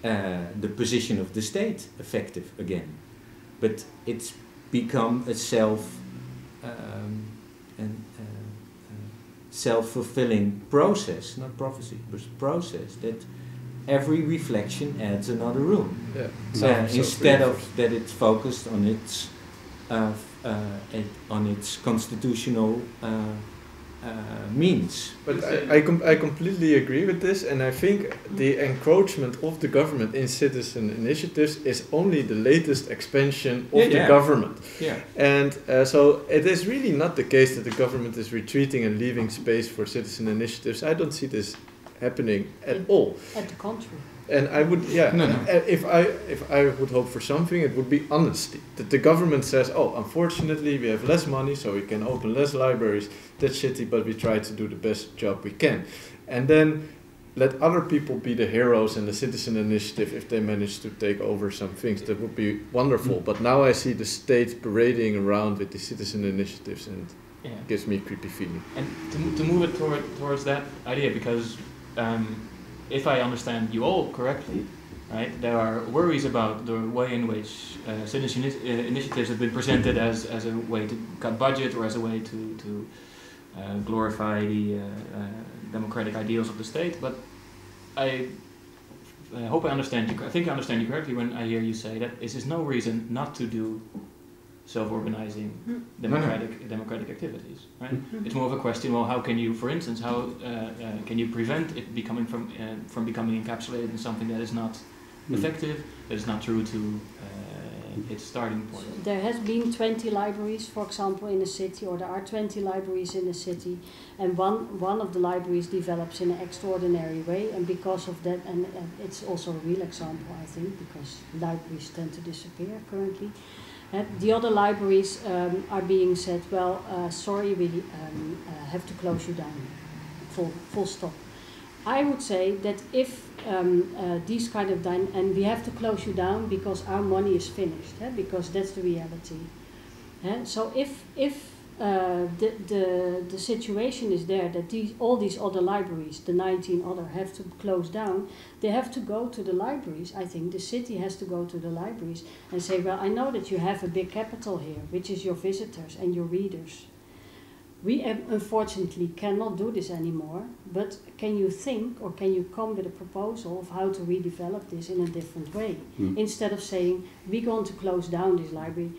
the position of the state effective again. But it's become a self-fulfilling process, not prophecy, but process that every reflection adds another room. Yeah. Instead of that it's focused on its constitutional means. But I completely agree with this, and I think the encroachment of the government in citizen initiatives is only the latest expansion of the government. Yeah. And so it is really not the case that the government is retreating and leaving space for citizen initiatives. I don't see this happening at all. At the contrary. And I would, if I would hope for something, it would be honesty. That the government says, oh, unfortunately we have less money, so we can open less libraries. That's shitty, but we try to do the best job we can. And then let other people be the heroes in the citizen initiative if they manage to take over some things. That would be wonderful. But now I see the state parading around with the citizen initiatives, and it gives me a creepy feeling. And to move it towards that idea, because if I understand you all correctly, right, there are worries about the way in which citizen initiatives have been presented as a way to cut budget or as a way to glorify the democratic ideals of the state. But I hope I understand you. I think I understand you correctly when I hear you say that this is no reason not to do self-organizing democratic activities, right? It's more of a question. Well, how can you, for instance, how can you prevent it becoming from becoming encapsulated in something that is not effective, that is not true to its starting point? There has been 20 libraries, for example, in a city, or there are 20 libraries in a city, and one of the libraries develops in an extraordinary way, and because of that, and it's also a real example, I think, because libraries tend to disappear currently. The other libraries are being said, well, sorry, we have to close you down, full stop. I would say that if these kind of and we have to close you down because our money is finished, because that's the reality. So if the situation is there that all these other libraries, the 19 other, have to close down, they have to go to the libraries. I think the city has to go to the libraries and say, well, I know that you have a big capital here, which is your visitors and your readers. We unfortunately cannot do this anymore, but can you think, or can you come with a proposal of how to redevelop this in a different way? Instead of saying, we're going to close down this library,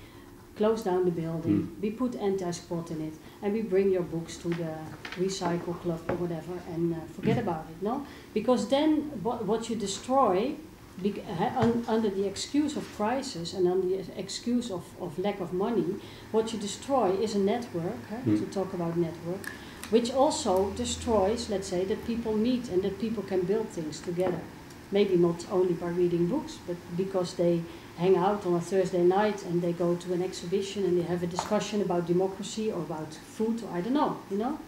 close down the building, we put anti-squat in it, and we bring your books to the recycle club or whatever, and forget about it, no? Because then what you destroy, under the excuse of crisis and under the excuse of lack of money, what you destroy is a network, to talk about network, which also destroys, let's say, that people meet and that people can build things together. Maybe not only by reading books, but because they hang out on a Thursday night and they go to an exhibition and they have a discussion about democracy or about food, or I don't know, you know.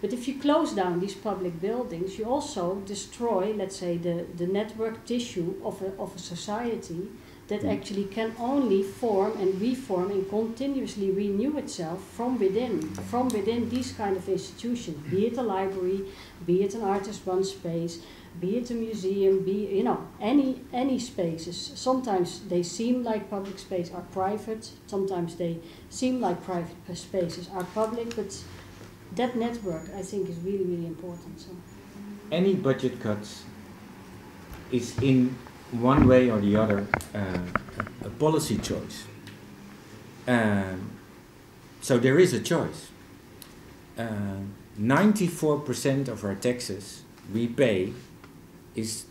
But if you close down these public buildings, you also destroy, let's say, the network tissue of a society that actually can only form and reform and continuously renew itself from within these kind of institutions, be it a library, be it an artist-run space, be it a museum, any spaces. Sometimes they seem like public space are private, sometimes they seem like private spaces are public, but that network, I think, is really, really important. So, any budget cuts is in one way or the other a policy choice. So there is a choice. 94% of our taxes we pay is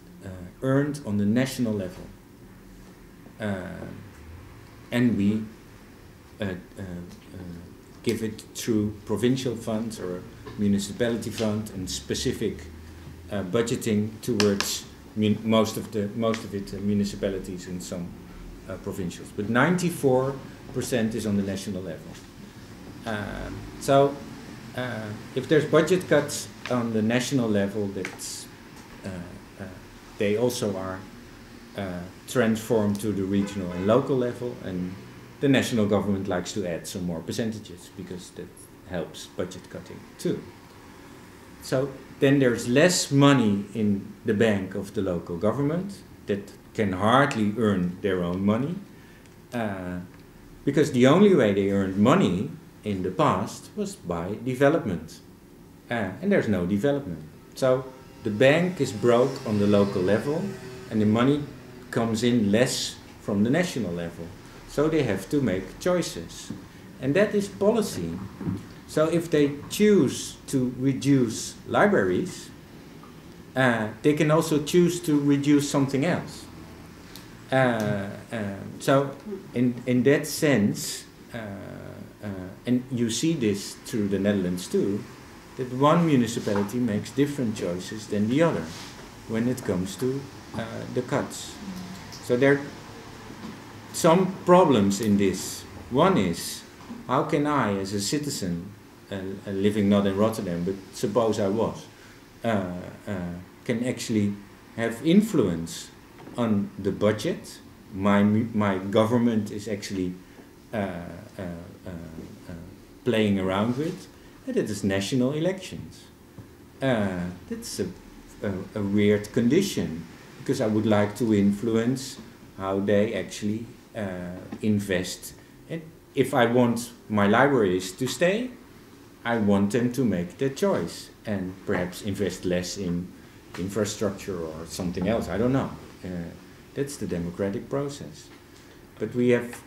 earned on the national level. And we give it through provincial funds or municipality fund and specific budgeting towards most of it municipalities and some provincials, but 94% is on the national level. So if there's budget cuts on the national level, that's they also are transformed to the regional and local level, and the national government likes to add some more percentages because that helps budget cutting too. So then there's less money in the bank of the local government that can hardly earn their own money, because the only way they earned money in the past was by development, and there's no development. So the bank is broke on the local level, and the money comes in less from the national level. So they have to make choices, and that is policy. So if they choose to reduce libraries, they can also choose to reduce something else. So in that sense, and you see this through the Netherlands too, that one municipality makes different choices than the other when it comes to the cuts. So there are some problems in this. One is, how can I, as a citizen, living not in Rotterdam, but suppose I was, can actually have influence on the budget my government is actually playing around with, and it is national elections. That's a weird condition, because I would like to influence how they actually invest. And if I want my libraries to stay, I want them to make their choice and perhaps invest less in infrastructure or something else. I don't know. That's the democratic process. But we have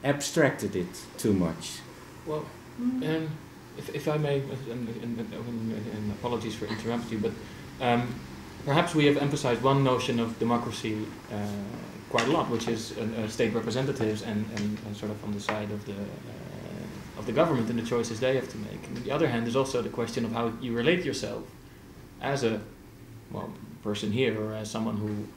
abstracted it too much. Well, if I may, and apologies for interrupting you, but perhaps we have emphasized one notion of democracy quite a lot, which is state representatives and sort of on the side of the government and the choices they have to make. And on the other hand, there's also the question of how you relate yourself as a person here, or as someone who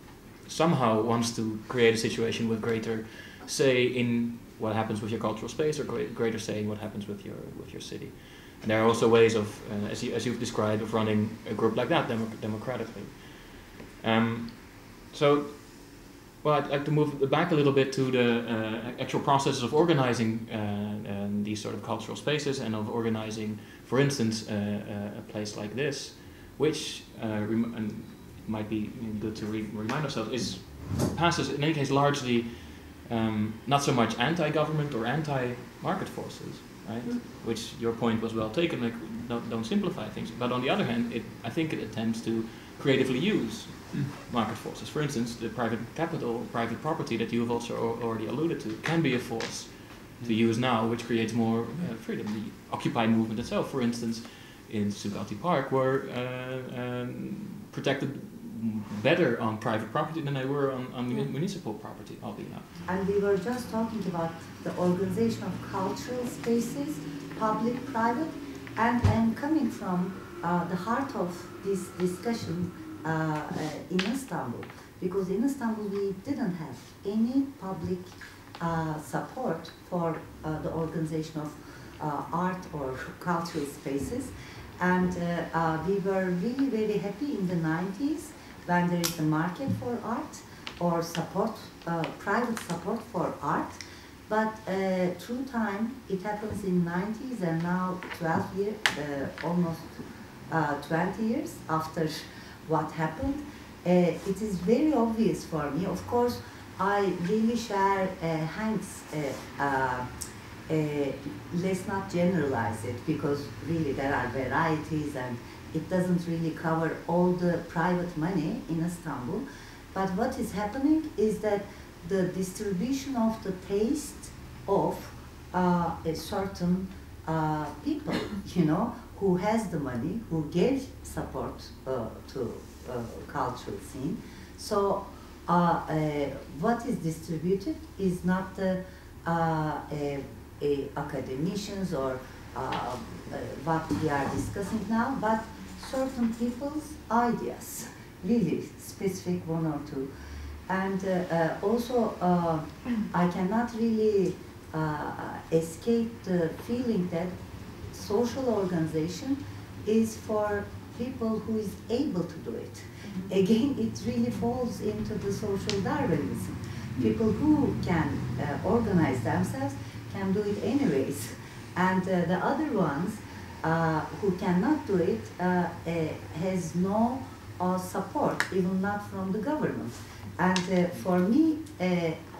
somehow wants to create a situation with greater say in what happens with your cultural space, or greater say in what happens with your city. And there are also ways of, as you've described, of running a group like that democratically. So, well, I'd like to move back a little bit to the actual processes of organizing these sort of cultural spaces, and of organizing, for instance, a place like this, which might be good to remind ourselves passes in any case largely not so much anti-government or anti-market forces, right? Which your point was well taken. Like, don't simplify things. But on the other hand, I think it attempts to creatively use market forces. For instance, the private capital, private property that you have also already alluded to, can be a force to use now, which creates more freedom. The Occupy movement itself, for instance, in Sugati Park, were protected better on private property than they were on municipal property, oddly enough. And we were just talking about the organization of cultural spaces, public, private, and I'm coming from the heart of this discussion in Istanbul, because in Istanbul we didn't have any public support for the organization of art or cultural spaces, and we were really very happy in the 90s when there is a market for art or support, private support for art. But through time, it happens in 90s, and now 12 years, almost 20 years after what happened, it is very obvious for me. Of course, I really share Henk's, let's not generalize it, because really there are varieties and it doesn't really cover all the private money in Istanbul. But what is happening is that the distribution of the taste of a certain people, you know, who has the money, who gives support to cultural scene. So what is distributed is not the academicians or what we are discussing now, but certain people's ideas, really specific one or two. And also, I cannot really escape the feeling that social organization is for people who is able to do it. Again, it really falls into the social Darwinism. People who can organize themselves can do it anyways. And the other ones who cannot do it has no support, even not from the government. And for me,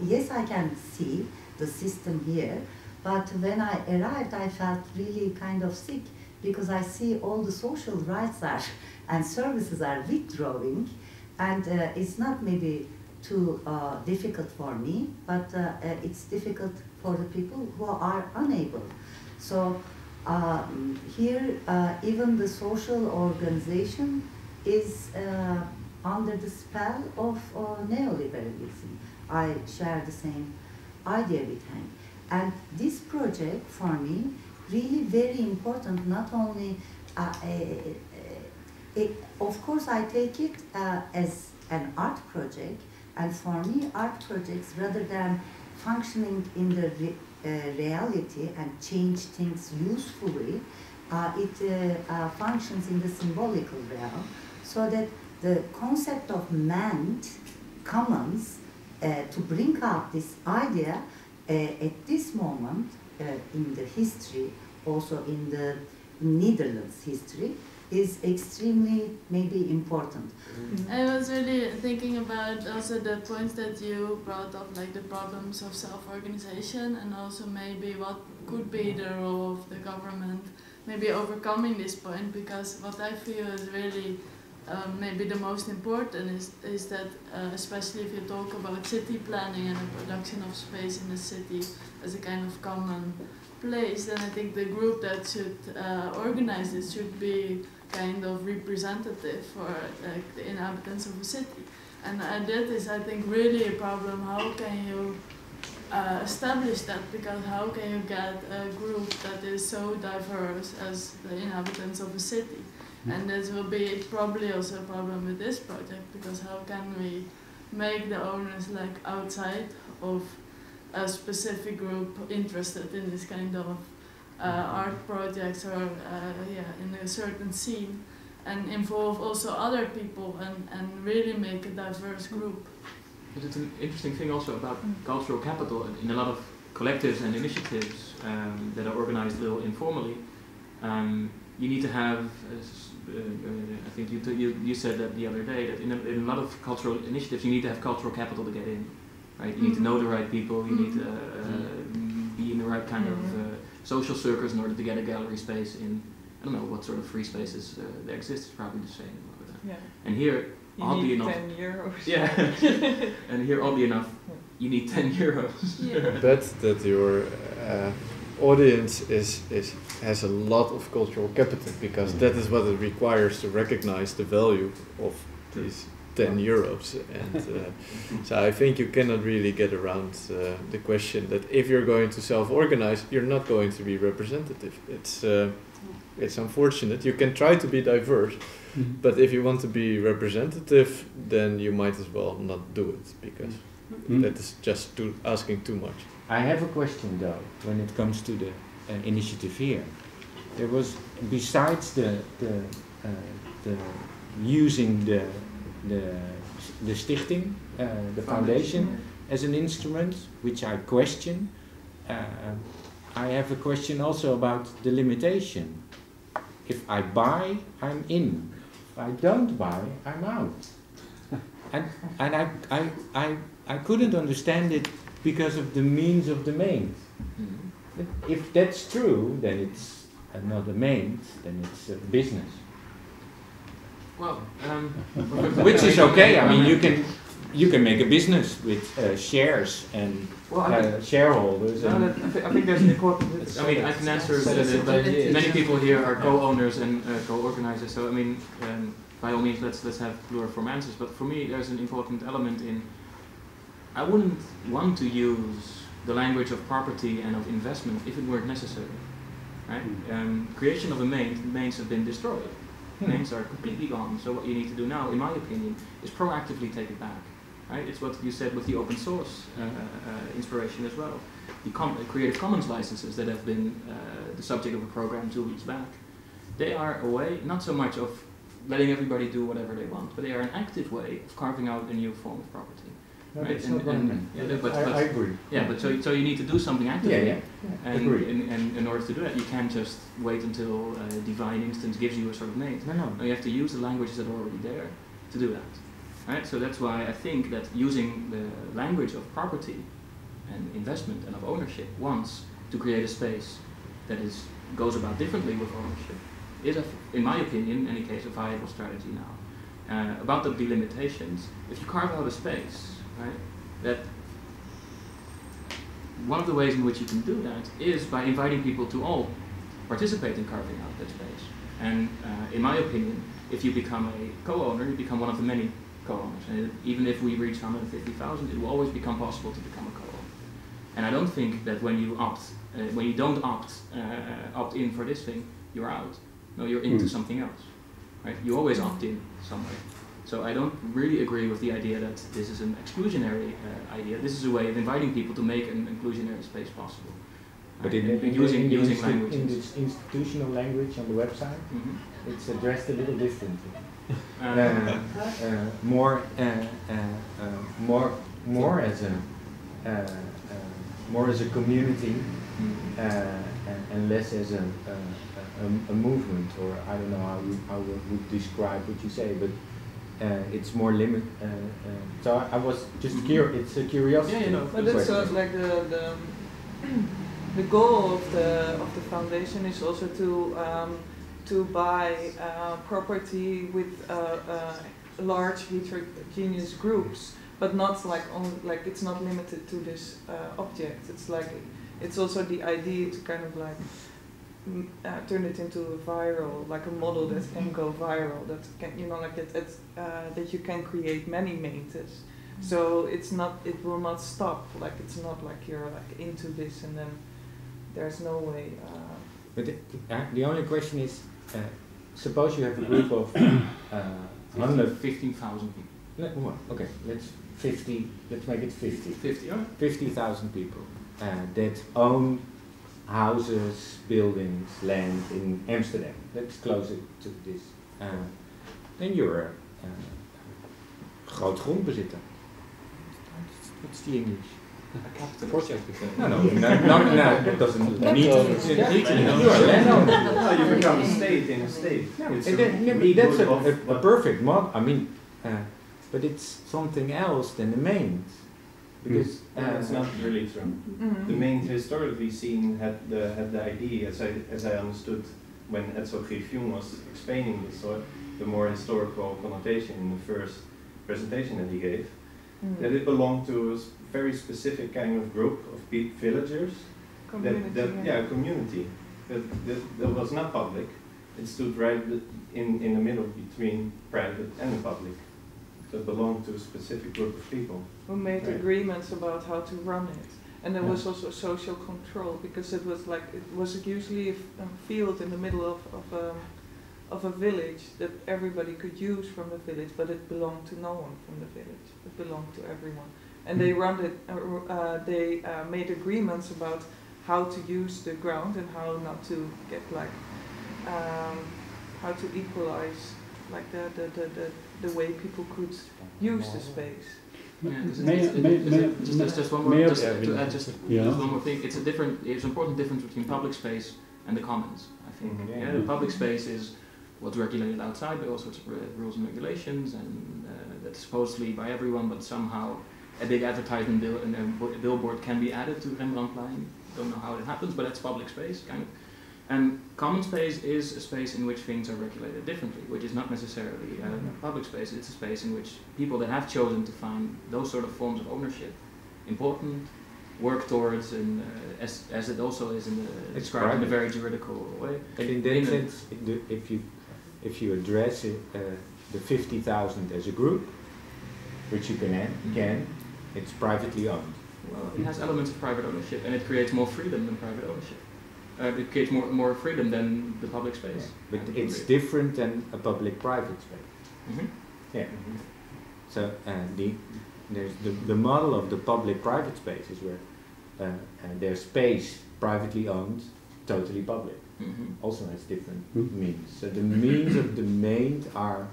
yes, I can see the system here, but when I arrived, I felt really kind of sick because I see all the social rights are and services are withdrawing, and it's not maybe too difficult for me, but it's difficult for the people who are unable. So here, even the social organization is under the spell of neoliberalism. I share the same idea with Henk. And this project, for me, really very important, not only, of course I take it as an art project, and for me art projects, rather than functioning in the reality and change things usefully, it functions in the symbolical realm, so that the concept of manned commons to bring out this idea at this moment in the history, also in the Netherlands history, is extremely maybe important. I was really thinking about also the points that you brought up, like the problems of self-organization, and also maybe what could be the role of the government, maybe overcoming this point, because what I feel is really maybe the most important is that, especially if you talk about city planning and the production of space in the city as a kind of common place, then I think the group that should organize this should be kind of representative for like the inhabitants of a city. And that is, I think, really a problem. How can you establish that? Because how can you get a group that is so diverse as the inhabitants of a city? And this will be probably also a problem with this project, because how can we make the owners like outside of a specific group interested in this kind of art projects or in a certain scene, and involve also other people and really make a diverse group. But it's an interesting thing also about cultural capital. In a lot of collectives and initiatives that are organized a little informally, you need to have, I think you said that the other day, that in a lot of cultural initiatives you need to have cultural capital to get in. Right? You need to know the right people, you need to be in the right kind of social circles in order to get a gallery space in, I don't know what sort of free spaces there exist, it's probably the same. Yeah. And here, you oddly need enough, 10 euros. Yeah, and here, oddly enough, you need 10 euros. I bet that your audience has a lot of cultural capital, because that is what it requires to recognize the value of these 10 euros. And so I think you cannot really get around the question that if you're going to self-organize, you're not going to be representative. It's unfortunate. You can try to be diverse, but if you want to be representative, then you might as well not do it, because that is just asking too much. I have a question though, when it comes to the initiative here. There was, besides the using the stichting, the foundation, as an instrument, which I question, I have a question also about the limitation. If I buy, I'm in. If I don't buy, I'm out. And I couldn't understand it because of the means of the main. If that's true, then it's not a main, then it's a business. Well, which is okay. I mean, you can make a business with shares and shareholders. No, I think there's an important. I mean, I can answer that many people here are co-owners and co-organizers. So I mean, by all means, let's have pluriform answers. But for me, there's an important element in. I wouldn't want to use the language of property and of investment if it weren't necessary. Right? Creation of the mains have been destroyed. names are completely gone. So what you need to do now, in my opinion, is proactively take it back. Right? It's what you said with the open source inspiration as well. The Creative Commons licenses that have been the subject of a program 2 weeks back, they are a way, not so much of letting everybody do whatever they want, but they are an active way of carving out a new form of property. No, right? that's not what I meant. I agree. Yeah, but so you need to do something actively. Yeah. And Agree. in order to do that, you can't just wait until a divine instance gives you a sort of name. No, you have to use the languages that are already there to do that. Right? So that's why I think that using the language of property and investment and of ownership once to create a space that goes about differently with ownership is, in my opinion, in any case, a viable strategy now. About the delimitations, if you carve out a space, right, that one of the ways in which you can do that is by inviting people to all participate in carving out that space. And in my opinion, if you become a co-owner, you become one of the many co-owners. And even if we reach 150,000, it will always become possible to become a co-owner. And I don't think that when you don't opt in for this thing, you're out. No, you're into something else. Right? You always opt in somewhere. So I don't really agree with the idea that this is an exclusionary idea. This is a way of inviting people to make an inclusionary space possible. But using languages. In this institutional language on the website, it's addressed a little differently. More as a community, and less as a movement, or I don't know how we would describe what you say, but it's more limited. So I was just curious. It's a curiosity. Yeah, you know. But that's like the goal of the foundation is also to buy property with large heterogeneous groups, but not like it's not limited to this object. It's also the idea to kind of like turn it into a viral, like a model that can go viral, that can, that you can create many mates. So it will not stop. Like it's not like you're like into this and then there's no way. But the only question is, suppose you have a group of 15,000 people. Okay, let's make it 50. 50,000 people that own houses, buildings, land in Amsterdam. Let's close it to this. Then you're a groot grondbezitter. What's the English? A capitalist. No, that doesn't need to. No, you become a state in a state. That's a perfect model. I mean, but it's something else than the mains. Because that's not really true. The mains historically seen had the idea, as I understood when Edsel Griffioen was explaining this, or the more historical connotation in the first presentation that he gave, that it belonged to a very specific kind of group of villagers. Community. That was not public. It stood right in the middle between private and the public. That belonged to a specific group of people. Who made agreements about how to run it. And there was also social control, because it was usually a field in the middle of a village that everybody could use from the village, but it belonged to no one from the village. It belonged to everyone. And they made agreements about how to use the ground and how not to get how to equalize the way people could use the space. Just one more. Just one more thing. It's an important difference between public space and the commons. I think. The public space is what's regulated outside by all sorts of rules and regulations, and that's supposedly by everyone, but somehow a big advertisement and a billboard can be added to Rembrandtplein. Don't know how it happens, but that's public space, kind of. And common space is a space in which things are regulated differently, which is not necessarily public space. It's a space in which people that have chosen to find those sort of forms of ownership important, work towards, and as it also is described in a very juridical way. And in that sense, if you address the 50,000 as a group, which you can, it's privately owned. Well, it has elements of private ownership, and it creates more freedom than private ownership. it creates more freedom than the public space. Yeah. But it's different than a public-private space. Mm-hmm. Yeah. So there's the model of the public-private space is where there's space privately owned, totally public. Mm-hmm. Also has different means. So the means of the domain are,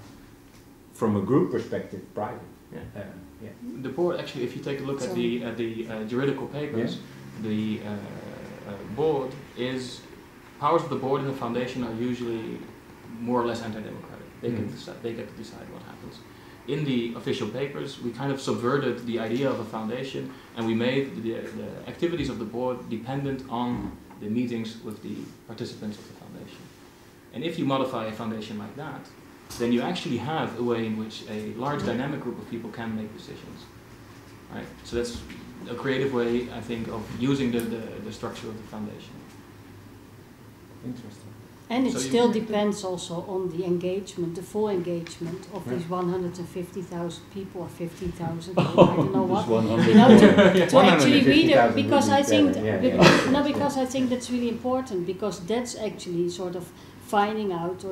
from a group perspective, private. Yeah. Yeah. The board, actually, if you take a look at the juridical papers, the board is, powers of the board and the foundation are usually more or less anti-democratic. They get to decide what happens. In the official papers, we kind of subverted the idea of a foundation, and we made the activities of the board dependent on the meetings with the participants of the foundation. And if you modify a foundation like that, then you actually have a way in which a large dynamic group of people can make decisions. Right? So that's a creative way, I think, of using the structure of the foundation. Interesting. And it So still depends also on the engagement, the full engagement of these 150,000 people or 50,000, I don't know what. You know, to actually read it, because I think because I think that's really important, because that's actually sort of finding out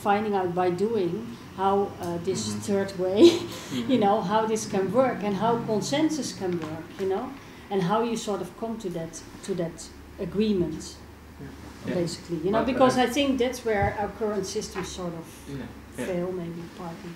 finding out by doing how this third way, you know, how this can work and how consensus can work, you know, and how you sort of come to that agreement. Basically, you know, because I think that's where our current systems sort of fail, maybe partly.